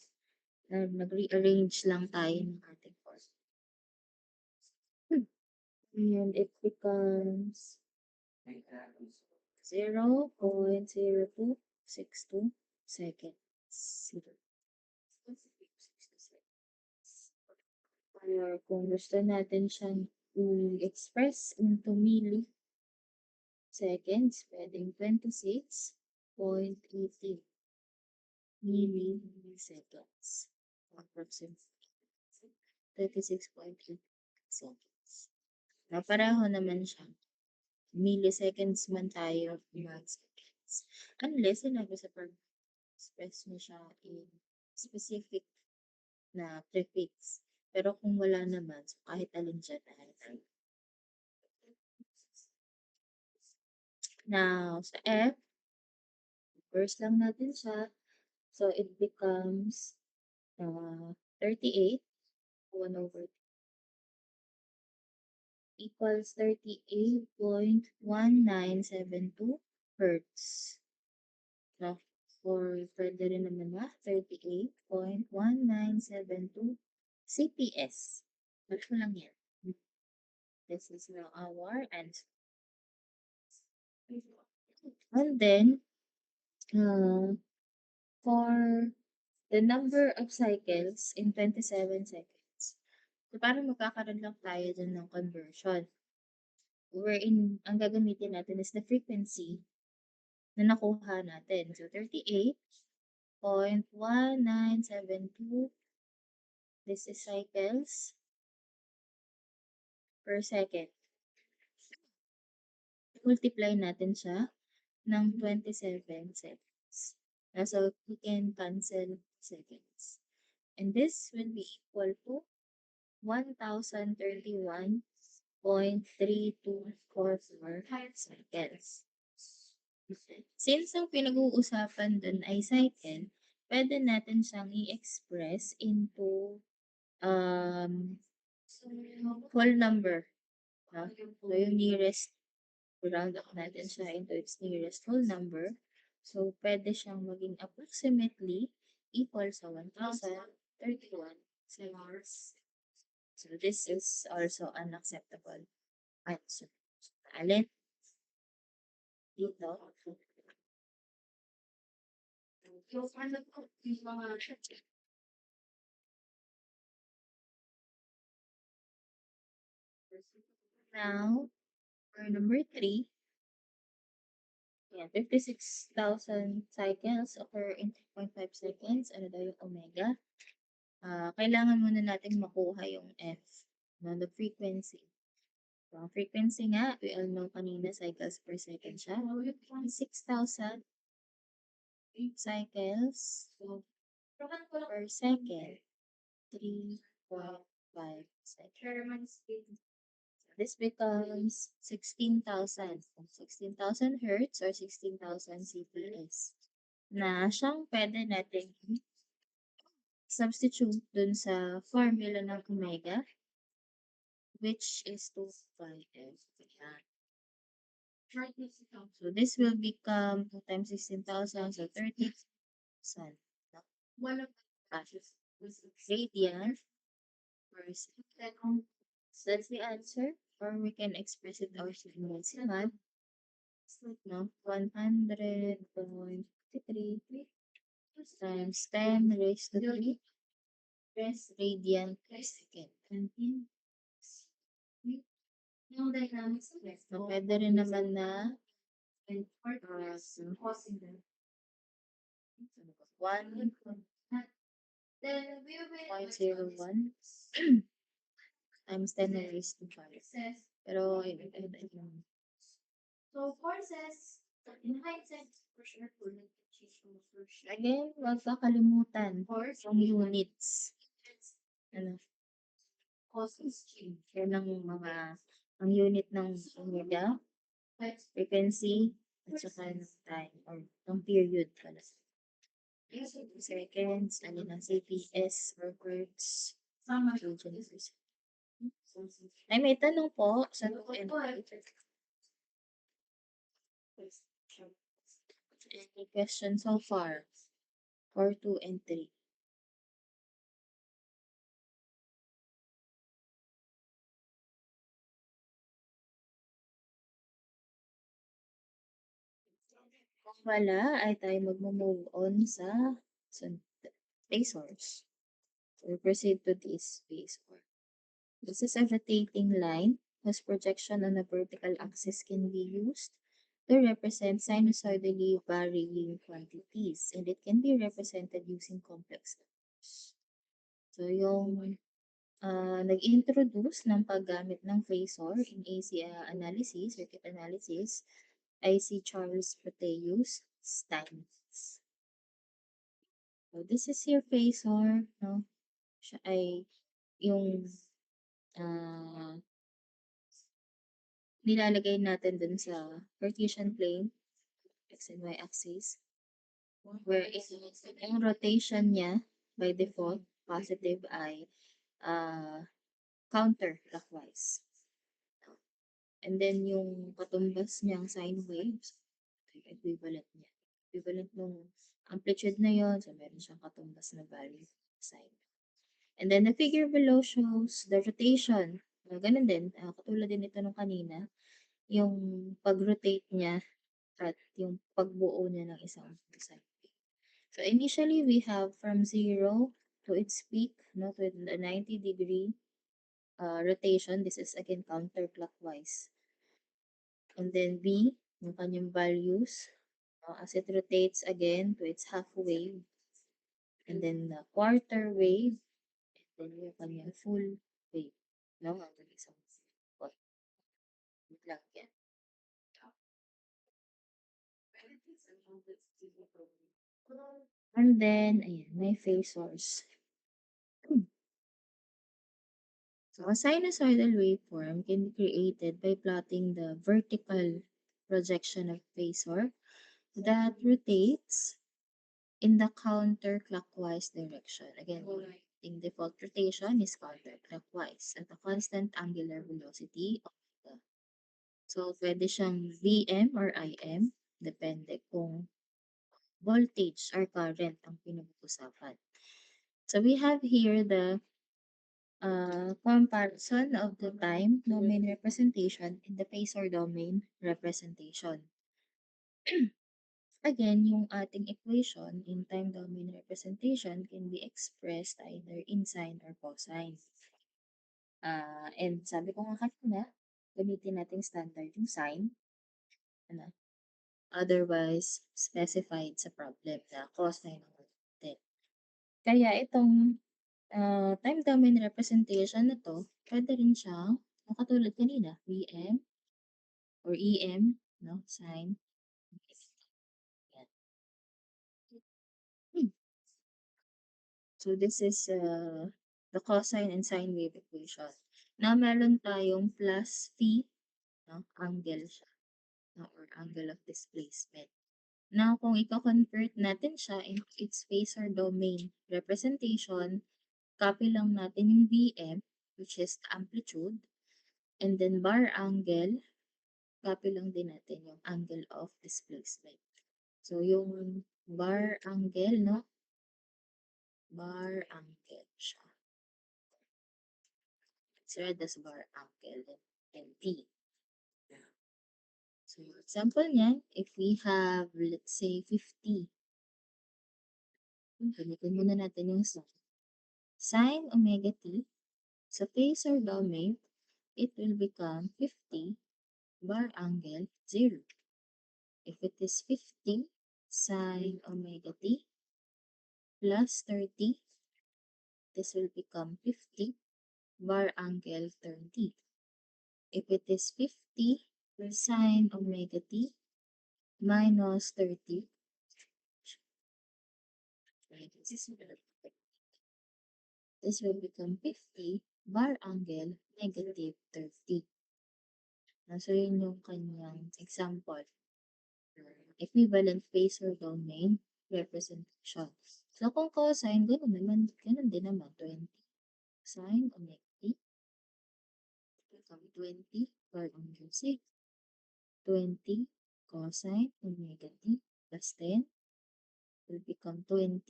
Nag-rearrange lang tayo ng ating force. And it becomes 0.0262 seconds. Or kung gusto natin siyang i-express into milliseconds, pwedeng 26.80 milliseconds. Approximately 36.8 seconds. Pareho naman siya. Milliseconds man tayo, seconds. Unless sinabi sa pag-express mo siya in specific na prefix. Pero kung wala naman, so kahit alin dyan ay now, sa F, first lang natin siya. So, it becomes 38, 1 over equals 38.1972 hertz. So, pwede rin naman 38.1972 CPS. Ba't lang yan? This is now our answer. And then, for the number of cycles in 27 seconds. So, parang magkakaroon lang tayo dun ng conversion. Wherein, ang gagamitin natin is the frequency na nakuha natin. So, 38.1972. This is cycles per second. Multiply natin siya ng 27 seconds. So, we can cancel seconds. And this will be equal to 1,031.3244 seconds. Since ang pinag-uusapan dun ay cycle, pwede natin siyang i-express into whole number. So, yung nearest, round up natin siya into its nearest whole number. So, pwede siyang maging approximately equal sa 1,031 seconds. So, this is also an acceptable answer. Alin? Dito. Now, for number 3, 56,000 cycles occur in 3.5 seconds. Ano daw yung omega? Kailangan muna natin makuha yung F, no, the frequency. So, ang frequency nga, we all know kanina cycles per second siya. 6,000 cycles per second. 3.5 seconds. This becomes 16,000. 16,000 hertz or 16,000 CPS. Na siyang pwede natin substitute dun sa formula ng omega, which is 2πf. So this will become 2 times 16,000, so 30,000. Radian per second. So that's the answer. Or we can express it also in decimal. No? 100.53 times 10 raised to 3 radian per second. So, pwede rin naman na 1.01 times 10 raised to 5. Pero, again, wag kakalimutan yung units. Ano? Yan ang ang unit ng omega, frequency, at saka ng time, or ng period pala. Seconds, ano ng CPS, or hertz, ay, may tanong po sa 2 and 3. Any question so far for 2 and 3? Kung wala, ay tayo mag-move on sa phasors. So, we proceed to this phasor. This is a rotating line whose projection on a vertical axis can be used to represent sinusoidally varying quantities, and it can be represented using complex numbers. So, yung nag-introduce ng paggamit ng phasor in AC analysis, circuit analysis, ay si Charles Proteus Steinmetz. So, this is your phasor, no? Siya ay yung nilalagay natin dun sa Cartesian plane, x and y axis, where yung rotation niya by default, positive ay counterclockwise. And then yung katumbas niyang sine waves, equivalent niya. Equivalent nung amplitude na yon, so meron siyang katumbas na value sine. And then the figure below shows the rotation. Ganun din, katulad din ito nung kanina, yung pag-rotate niya at yung pagbuo niya ng isang sine wave. So initially, we have from 0 to its peak, no, to the 90-degree rotation. This is again counterclockwise. And then B, yung kanyang values, as it rotates again to its half wave. And then the quarter wave, and then yung kanyang full wave. No, hanggang isang point. Wait lang yan. And then, ayan, may phasors. So a sinusoidal waveform can be created by plotting the vertical projection of phasor that rotates in the counterclockwise direction. Again, in default rotation is counterclockwise at a constant angular velocity omega. So, pwede siyang Vm or Im, depende kung voltage or current ang pinag-uusapan. So, we have here the comparison of the time domain representation and the phasor domain representation. Again, yung ating equation in time domain representation can be expressed either in sine or cosine. And sabi ko nga kanina, gamitin natin standard yung sine. Ano? Otherwise, specified sa problem na cosine ang natin. Kaya itong time domain representation na to, pwede rin siyang, katulad kanina, Vm or Em, no? Sine. Yan. So, this is the cosine and sine wave equation. Na meron tayong plus phi, no? Angle siya, no? Or angle of displacement. Now, kung i-convert natin siya into its phasor domain representation, copy lang natin yung Vm, which is the amplitude, and then bar angle, copy lang din natin yung angle of displacement. So, yung bar angle, no? Bar angle siya. It's read as bar angle and T. So, example niyan, if we have, let's say, 50. Gamitin muna natin yung sine omega t. Sa phasor domain, it will become 50 bar angle 0. If it is 50 sine omega t plus 30, this will become 50 bar angle 30. If it is 50 sine omega t minus 30, this will become 50 bar angle negative 30. So, yun yung kanyang example. Equivalent phasor domain representation. So, kung cosine, ganun din naman, 20 sine omega t become 20 bar angle 6. 20 cosine omega t plus 10 will become 20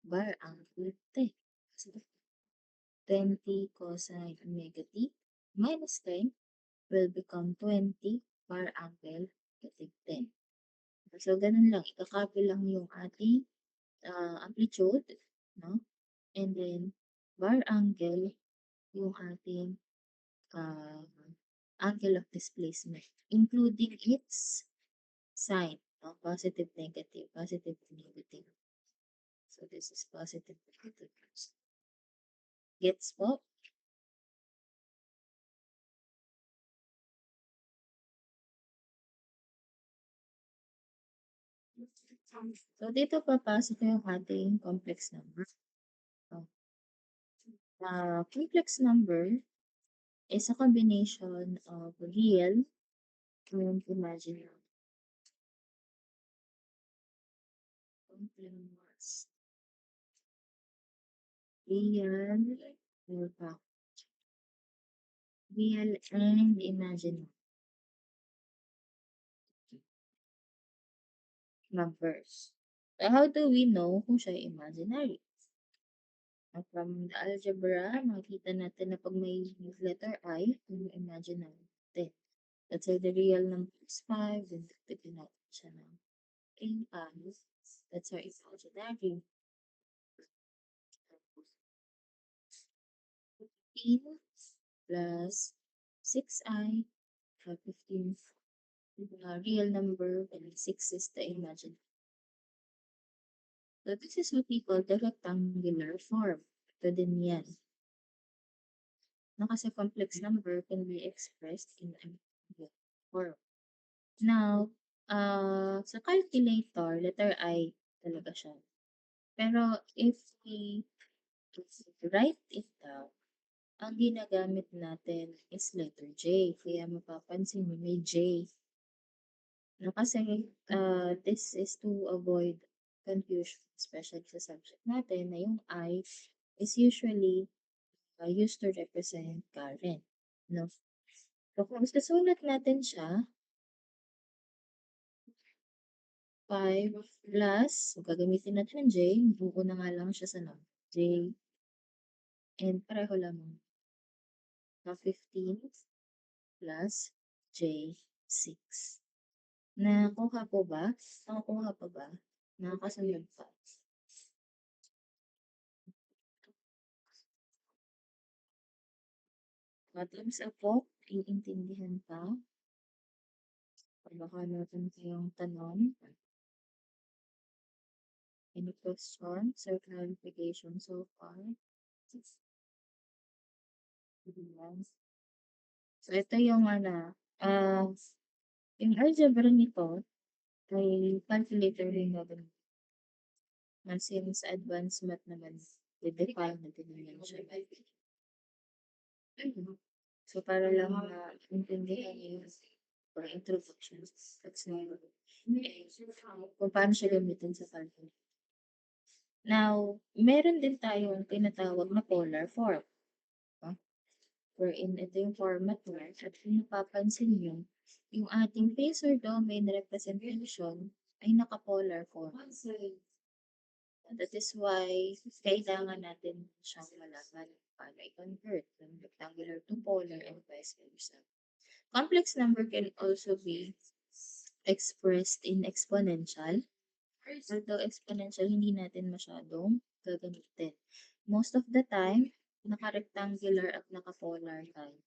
bar angle 10. So, 20 cosine omega t minus 10 will become 20 bar angle negative 10. So, ganun lang. Ika-copy lang yung ating amplitude, no? And then, bar angle, yung ating angle of displacement, including its sign, no? Positive, negative, positive, negative. So, this is positive, negative. Gets po? So, dito papasok yung ating complex number. Complex number is a combination of real and imaginary. Complex. Real and imaginary numbers. So, how do we know kung siya ay imaginary? From the algebra, makikita natin na pag may letter I, yung imaginary natin. Let's say the real number is 5, then dagdagan natin siya ng 3, that's our imaginary. 15 plus 6i, 15 real number, and 6 is the imaginary. So, this is what we call the rectangular form. Ito din yan. No, kasi complex number can be expressed in a form. Now, Sa calculator, letter I talaga siya. Pero if we write it down, ang ginagamit natin is letter J. Kaya mapapansin mo may J. No, kasi this is to avoid confusion, especially sa subject natin na yung I is usually used to represent current. No? So kung susulat natin siya, 5 plus, so gagamitin natin ang J, buo na nga lang siya sa number. J, and pareho lamang. So 15 plus J, 6. Nakuha po ba? Nakukuha pa ba? Nakakasunod pa. Thumbs up po, iintindihan pa. Baka meron kayong tanong. Any questions or clarification so far? So, ito yung yung algebra nito ay calculator rin gagawin. Since advanced math naman, i-define natin naman siya. So, para lang intindihan yung or introduction. That's kung paano siya gamitin sa calculator. Now, meron din tayong tinatawag na polar form. Wherein ito yung format niya. At kung napapansin nyo, yung ating phasor domain representation ay naka-polar form. That is why kailangan natin siyang malaman paano i-convert from rectangular to polar and vice versa. Complex number can also be expressed in exponential. Although exponential, hindi natin masyadong gagamitin. Most of the time, naka-rectangular at naka-polar tayo.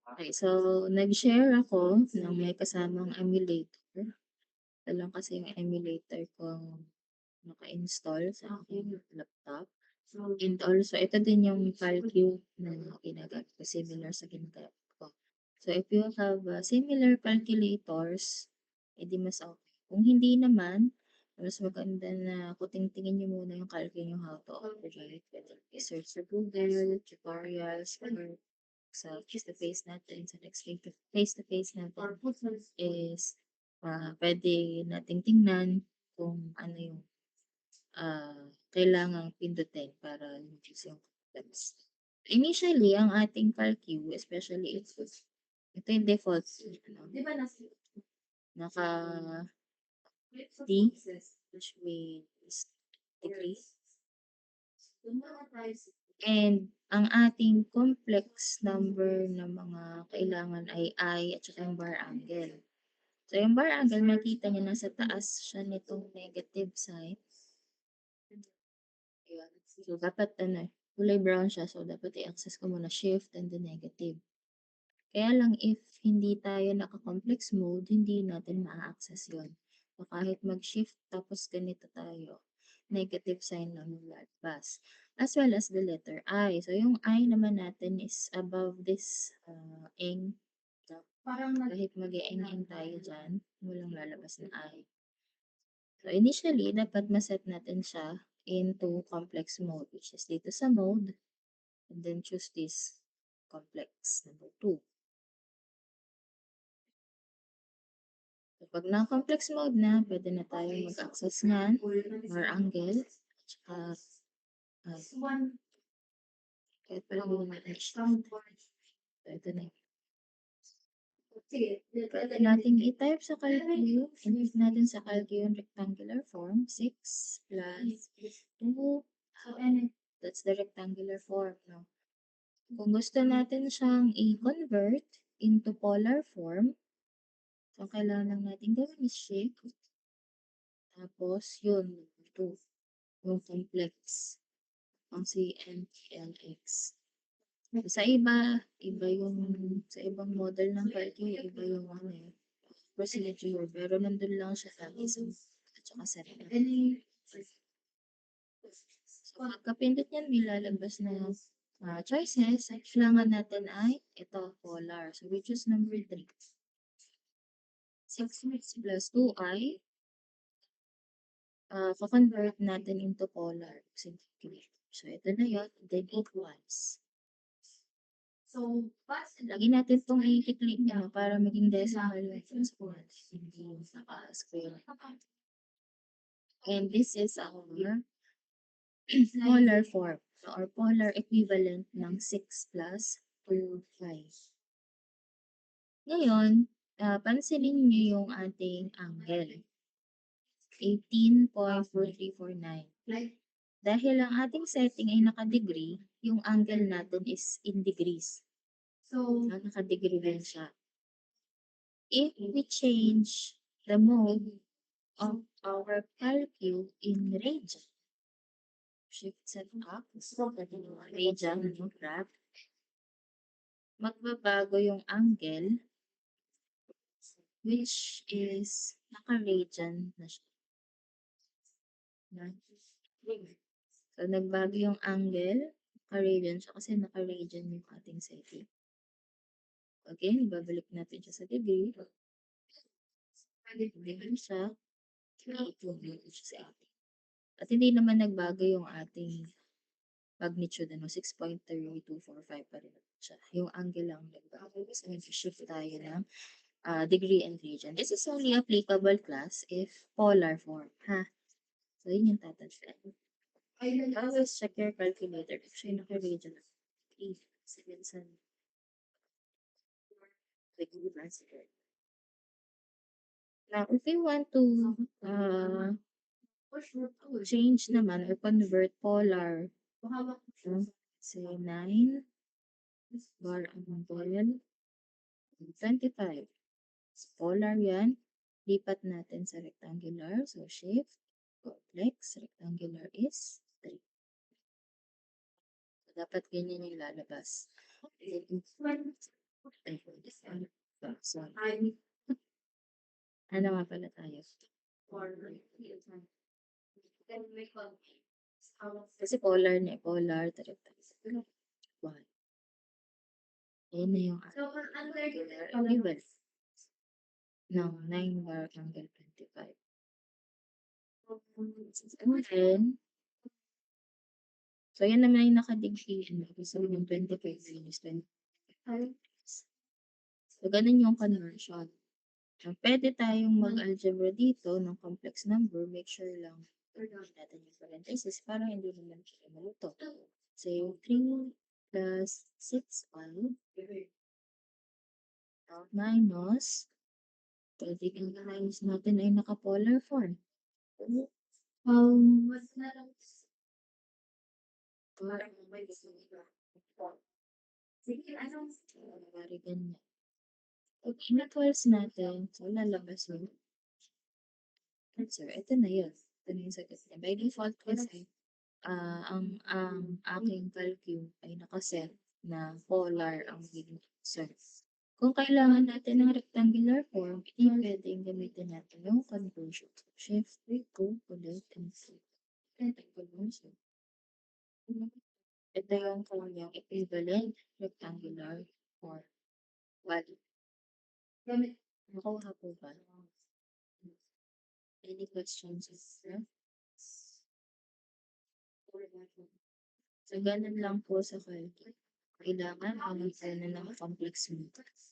Okay, so nag-share ako ng may kasamang emulator. Ito lang kasi yung emulator ko naka-install sa aking laptop. And also, ito din yung CalQ na ginagamit ko, similar sa ginagamit ko. So, if you have similar calculators, edi mas okay. Kung hindi naman, mas maganda na kutingtingin nyo muna yung calc nyo how to operate. Pwede i-search sa Google, tutorials, or sa face-to-face natin, sa next face-to-face natin is pwede nating tingnan kung ano yung kailangang pindutin para lumabas yung complex. Initially, ang ating calq, especially ito yung default, naka D, which means degree. And ang ating complex number na mga kailangan ay I at saka yung bar angle. So, yung bar angle, makita niyo nasa taas siya nitong negative sign. Ayan. So, dapat kulay brown siya. So, dapat i-access ko muna shift and the negative. Kaya lang if hindi tayo naka-complex mode, hindi natin ma-access yun. So, kahit mag-shift tapos ganito tayo, negative sign lang yung lalabas. As well as the letter I. So, yung I naman natin is above this eng. Parang kahit mag-eng-eng tayo dyan, walang lalabas na I. So, initially, dapat maset natin siya into complex mode, which is dito sa mode, and then choose this complex number 2. Kapag na-complex mode na, pwede na tayo mag-access nga or angle, at saka kahit pala mo natin siya. So, ito na. Pwede natin i-type sa calq, i-type natin sa calq yung rectangular form, 6 plus 2, that's the rectangular form, no? Kung gusto natin siyang i-convert into polar form, so ang kailangan lang natin gawin is shift, tapos yun, 2, yung complex, ang CMLX. Sa iba yung, sa ibang model ng calculus, iba yung ano eh, procedure, pero nandun lang siya lagi sa at saka sa rep. So, pagka-pindot niyan, may lalabas na choices. Ang kailangan natin ay ito, polar. So, we choose number 3. 6 plus 2i, convert natin into polar. So, ito na yun. Then, equals. So, lagi natin itong i-click para maging decimal yung exponent. Hindi yung naka-square. And this is our polar form or polar equivalent ng 6 plus 2, 5. Ngayon, pansinin niyo yung ating angle. 18.4349. Dahil ang ating setting ay naka-degree, yung angle natin is in degrees. So, naka-degree rin siya. If we change the mode of our calculus in radian, shift set up, radian, graph, magbabago yung angle, which is naka-radian na siya. So, nagbago yung angle, naka-radian siya kasi naka-radian yung ating setting. Okay, babalik natin siya sa degree. Degree siya, i-convert siya sa 80. At hindi naman nagbago yung ating magnitude, 6.3245 pa rin siya. Yung angle lang nagbago. So, nag-shift tayo ng degree and region. This is only applicable class if polar form, ha? So, yun yung tatandaan. Always check your calculator if siya yung naka-region. 3, 7, 7. Now, if you want to change naman or convert polar, say 9 bar angle 25. Polar yan. Lipat natin sa rectangular. So, shift, complex, rectangular is 3. So, dapat ganyan yung lalabas. So, ano nga pala tayo? Kasi polar na eh. Polar, rectangular. 1. Ayan na yung angle. No, 9 bar angle 25. And then, so yan naman yung nakadegree. So, yung 25 minus 25. So, ganun yung conversion. Pwede tayong mag-algebra dito ng complex number. Make sure lang natin yung parenthesis para hindi naman siya maluto. So, yung 3 plus 6y minus, pwede yung minus natin ay naka-polar form. What's na lang? Sige, anong? Pari ganyan. Pag in-equals natin, so lalabas yung answer. Ito na yun. Ito na yung sagot niya. By default kasi, ang aking calculus ay nakaset na polar ang magiging answer. Kung kailangan natin ng rectangular form, hindi pwedeng gamitin natin yung conversion. So, shift, go, ulit, and see. Conversion. Ito yung kanyang equivalent rectangular form. Value. Nakuha po ba? Any questions? Sir? So, ganun lang po sa calculus. Kailangan magiging na ng complex methods.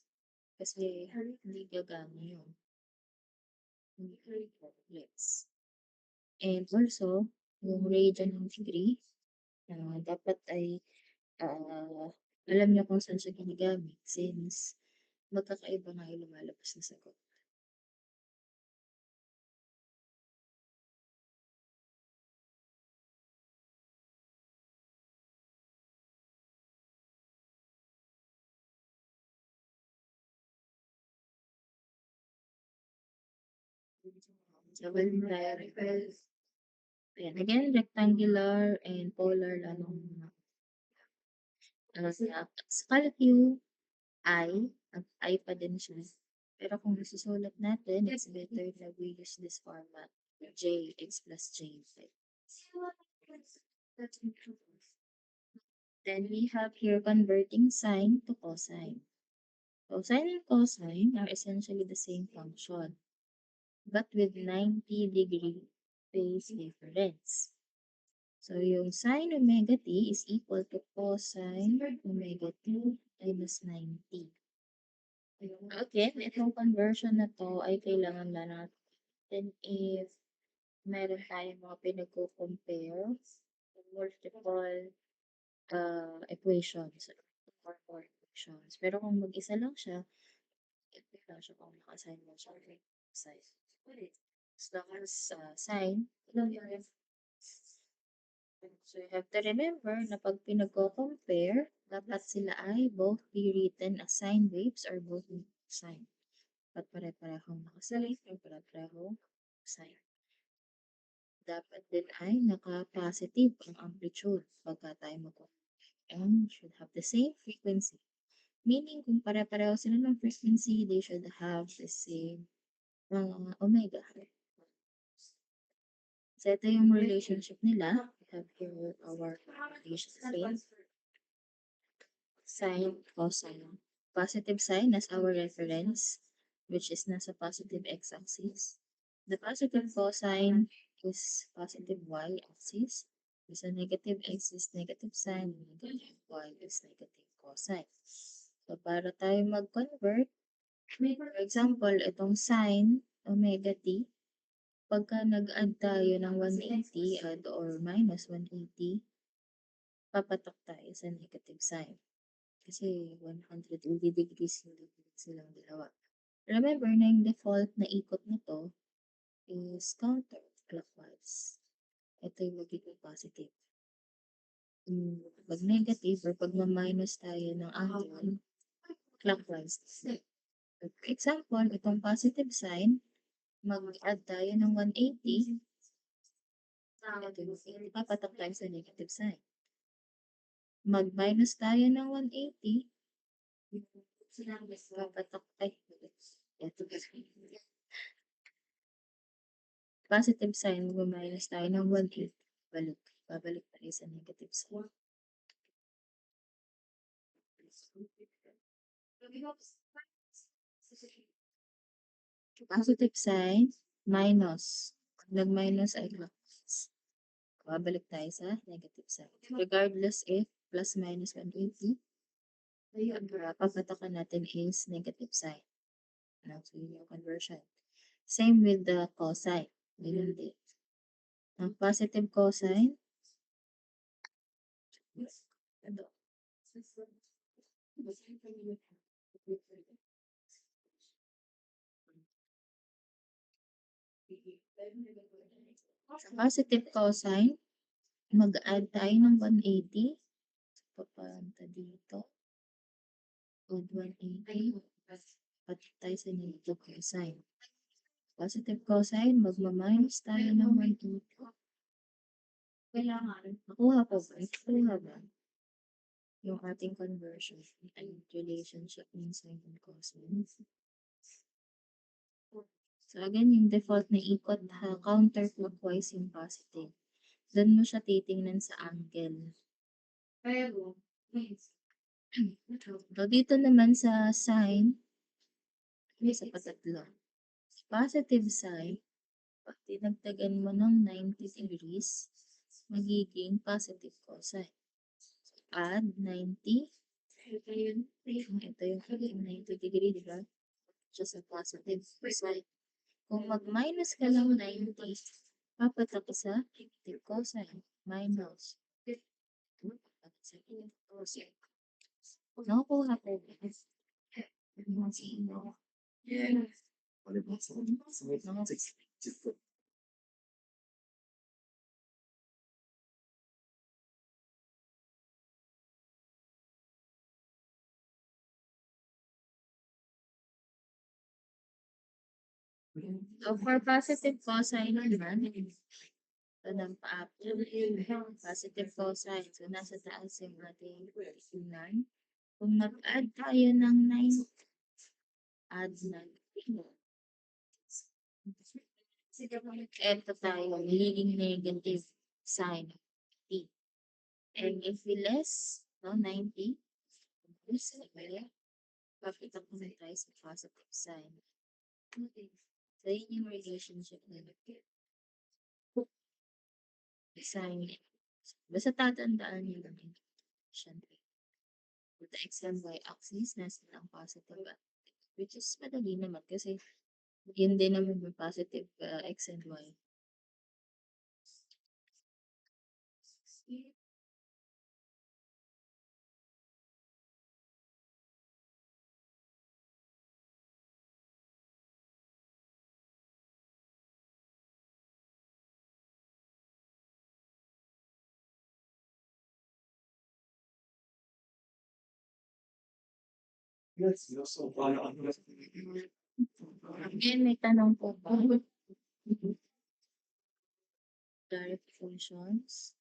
Kasi hindi gagana yun. Hindi complex. And also, yung radian ng degree, dapat ay alam niyo kung saan siya ginagamit since magkakaiba nga yung lumalabas na sagot. So, when ayan, again, rectangular and polar lang ang sa calcu, I pa din siya. Pero kung isusulat natin, it's better that we use this format, J, x plus J. Then we have here converting sine to cosine. So sine and cosine are essentially the same function, but with 90-degree phase difference. So yung sine omega t is equal to cosine omega t minus 90. Again, itong conversion na to ay kailangan na natin if meron tayong mga pinag-compare multiple equations or more equations. Pero kung mag-isa lang siya, lang siya kung naka-assign mo siya sine. As long as sine, so you have to remember na pag pinag-compare, dapat sila ay both be written as sine waves or both sine. Dapat pare-parehong naka-sine or pare-parehong sine. Dapat din ay naka-positive ang amplitude pagka tayo mag-compare. And should have the same frequency. Meaning, kung pare-pareho sila ng frequency, they should have the same omega. So, ito yung relationship nila. We have here our relationship. Sine, cosine. Positive sine as our reference, which is nasa positive x-axis. The positive cosine is positive y-axis. So, negative x is negative sine, negative y is negative cosine. So, para tayo mag-convert, for example, itong sine omega t, pagka nag-add tayo ng 180 add or minus 180, papatok tayo sa negative sign. Kasi 180 degrees yung difference silang dalawa. Remember na yung default na ikot nito is counterclockwise. Ito yung magiging positive. Pag negative or pag ma-minus tayo ng angle, clockwise. For example, itong positive sign, mag-add tayo ng 180, papatok tayo sa negative sign. Mag-minus tayo ng 180, papatok tayo. Positive sign, mag-minus tayo ng 180, babalik tayo sa negative sign. Positive sign, minus. Nag-minus ay clockwise. Babalik tayo sa negative sign. Regardless if plus minus 180, papatakan natin is negative sign. So, yun yung conversion. Same with the cosine. Hindi. Ang positive cosine, positive cosine, mag-add tayo ng 180. Papunta dito. Add 180. Pati tayo sa negative cosine. Positive cosine, magma-minus tayo ng 180. Nakuha po ba? Nakuha ba? Yung ating conversion and relationship ng sine and cosine. So again, yung default na ikot, counterclockwise yung positive. Doon mo siya titingnan sa angle. So dito naman sa sine, sa patatlo. Positive sine, pag tinagtagan mo ng 90 degrees, magiging positive cosine. Add 90. Ito yung 90 degree, di ba? Just a positive sine. Kung mag-minus ka lang 90, papatak sa negative cosine. Minus. Nakukuha ko. So, for positive cosine naman, ito ng positive cosine. So, nasa taas yung ating tingnan. Kung mag-add tayo ng 9, add 9. Ito tayo, magiging negative sign. T. And if we less, no, 90, papita ko na tayo sa positive sign. So, yun yung relationship nila. Sign. Basta tatandaan nyo lang yun. Siyempre. With the x and y axis, nasa ang positive at which is madali naman kasi yun din naman yung positive x and y. Again, may tanong po ba? Direct functions.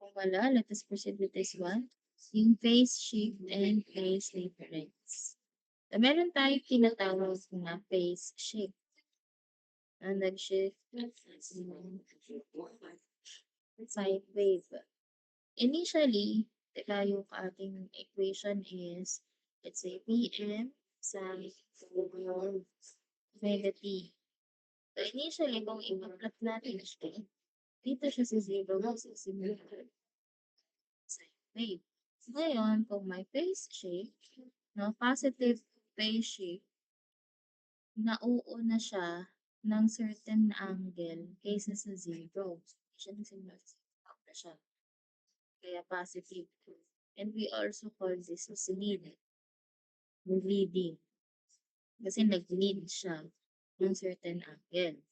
Kung wala, let us proceed with this one. Yung phase shift and phase difference. So, meron tayong tinatawag na phase shift. Ang nag-shift sine wave. Initially, diba yung ating equation is, let's say, Pm sine omega t. So, initially, kung i-plot natin siya, dito siya sa 0 kasi similar sine wave. Ngayon, kung may phase shift, no, positive phase shift, nauuna siya ng certain angle kaysa sa 0. Siya na siya. Kaya positive. And we also call this as leading. Kasi nag-lead siya ng certain angle.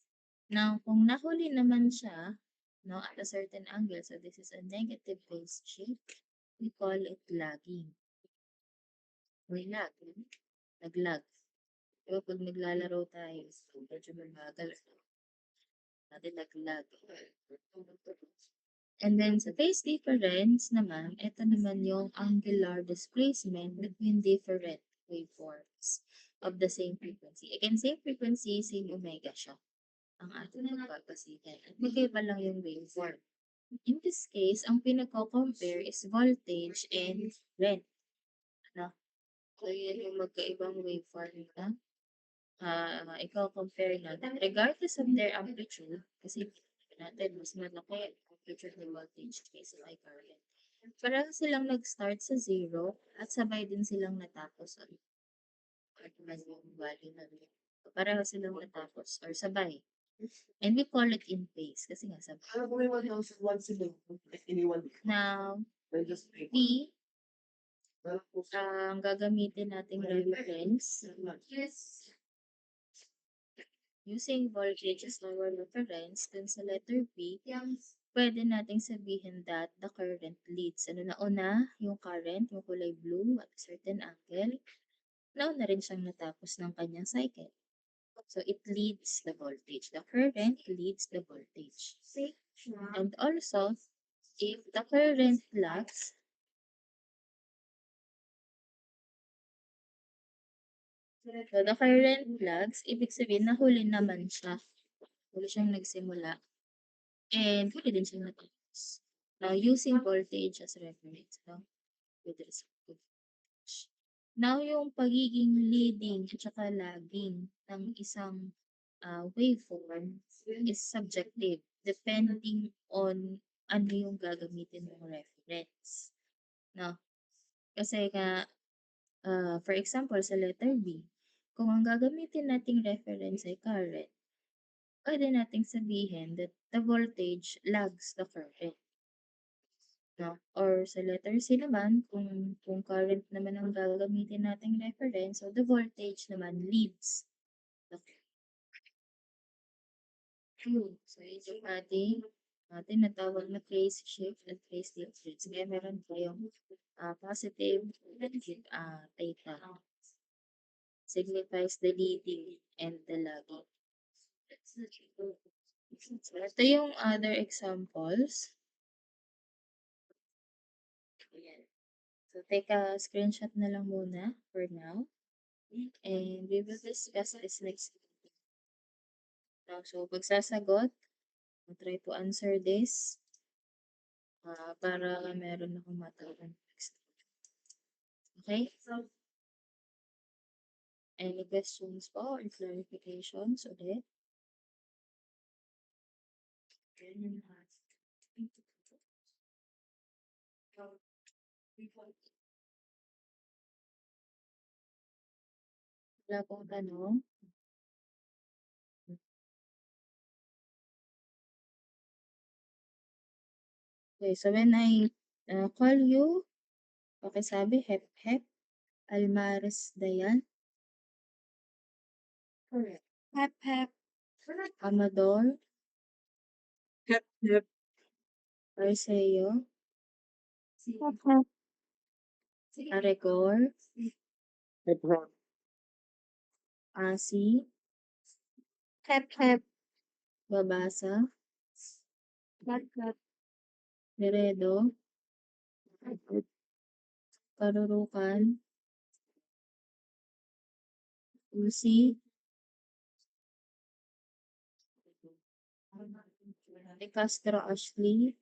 Now, kung nahuli naman siya, no, at a certain angle, so this is a negative phase shift, we call it lagging. May lag. Nag-lag. Diba pag naglalaro tayo, medyo mabagal. Natin nag-lag. And then sa phase difference naman, ito naman yung angular displacement between different waveforms of the same frequency. Again, same frequency, same omega siya ang ating pagpapasigan. At magkaiba lang yung waveform. In this case, ang pinako-compare is voltage and current. Ano? So, yun yung magkaibang waveform na i-compare natin. Regardless of their amplitude, kasi natin, mas malaki ang amplitude ng voltage kaysa kay current. Parang silang nag-start sa 0 at sabay din silang natapos. Yung value na rin. Pareho silang natapos or sabay. And we call it in phase kasi nga sabay. Now, P, ang gagamitin nating reference, using voltage as our reference, dun sa letter B, pwede nating sabihin that the current leads. Ano na una? Yung current, yung kulay blue at a certain angle. Nauna rin siyang natapos ng kanyang cycle. So, it leads the voltage. The current leads the voltage. And also, if the current lags, so the current lags, ibig sabihin, nahuli naman siya. Huli siyang nagsimula. And huli din siyang natapos. Now, using voltage as reference, no? With respect to voltage. Now, yung pagiging leading at saka lagging ng isang waveform is subjective depending on ano yung gagamitin mong reference. No? Kasi nga, for example, sa letter B, kung ang gagamitin nating reference ay current, pwede nating sabihin that the voltage lags the current. No? Or sa letter C naman, kung current naman ang gagamitin nating reference, so the voltage naman leads the current. So, yun yung ating natawag na phase shift at phase difference. Kaya meron tayong positive and theta. signifies the leading and the lagging. So, ito yung other examples. Ayan. So, take a screenshot na lang muna for now. And we will discuss this next week. Now, so, pagsasagot, try to answer this para meron akong matanong next week. Okay? So, any questions po or clarifications ulit? Wala pong tanong? Okay, so when I call you, pakisabi, hep hep, Almaris Dayan. Correct. Hep hep. Amador.
Hep, hep.
Arceo. Hep hep. Aregor.
Hep, hep.
Asi. Hep hep. Babasa. Hep hep. Heredo.
Hep, hep.
Karurukan. Usi. De Castro Ashley.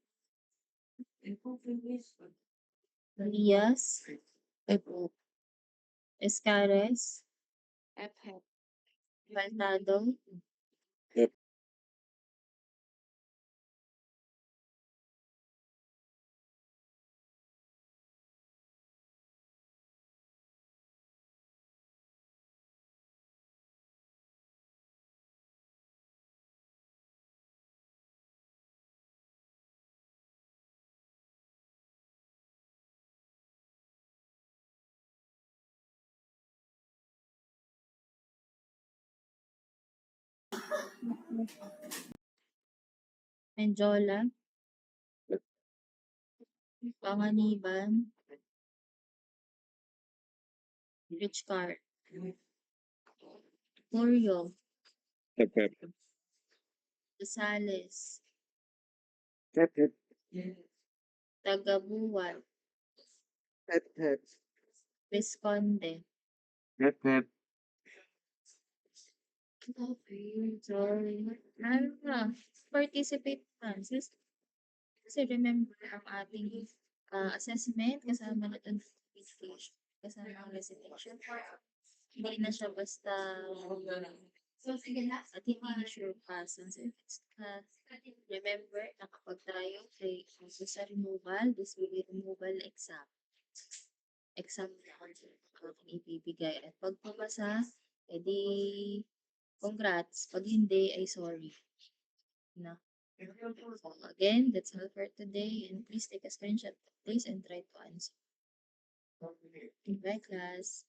Elias.
Hep, hep.
Escares. Baltado.
Hep.
Menjola. Panganiban. Rich Card. Murillo.
Hep, hep.
Rosales.
Hep, hep.
Tagabuwat.
Hep, hep.
Visconde.
Hep, hep.
So, ano na, participate na. Kasi remember ang ating assessment kasama na ito notification, kasama ang recitation. Hindi na siya basta at hindi na sure pass. So, remember na kapag tayo ay sa removal, this will be removal exam. Exam na ang ibibigay. At pag pumasa, edi congrats. Pag hindi, ay sorry. No. So again, that's all for today. And please take a screenshot of this and try to answer. Bye, class.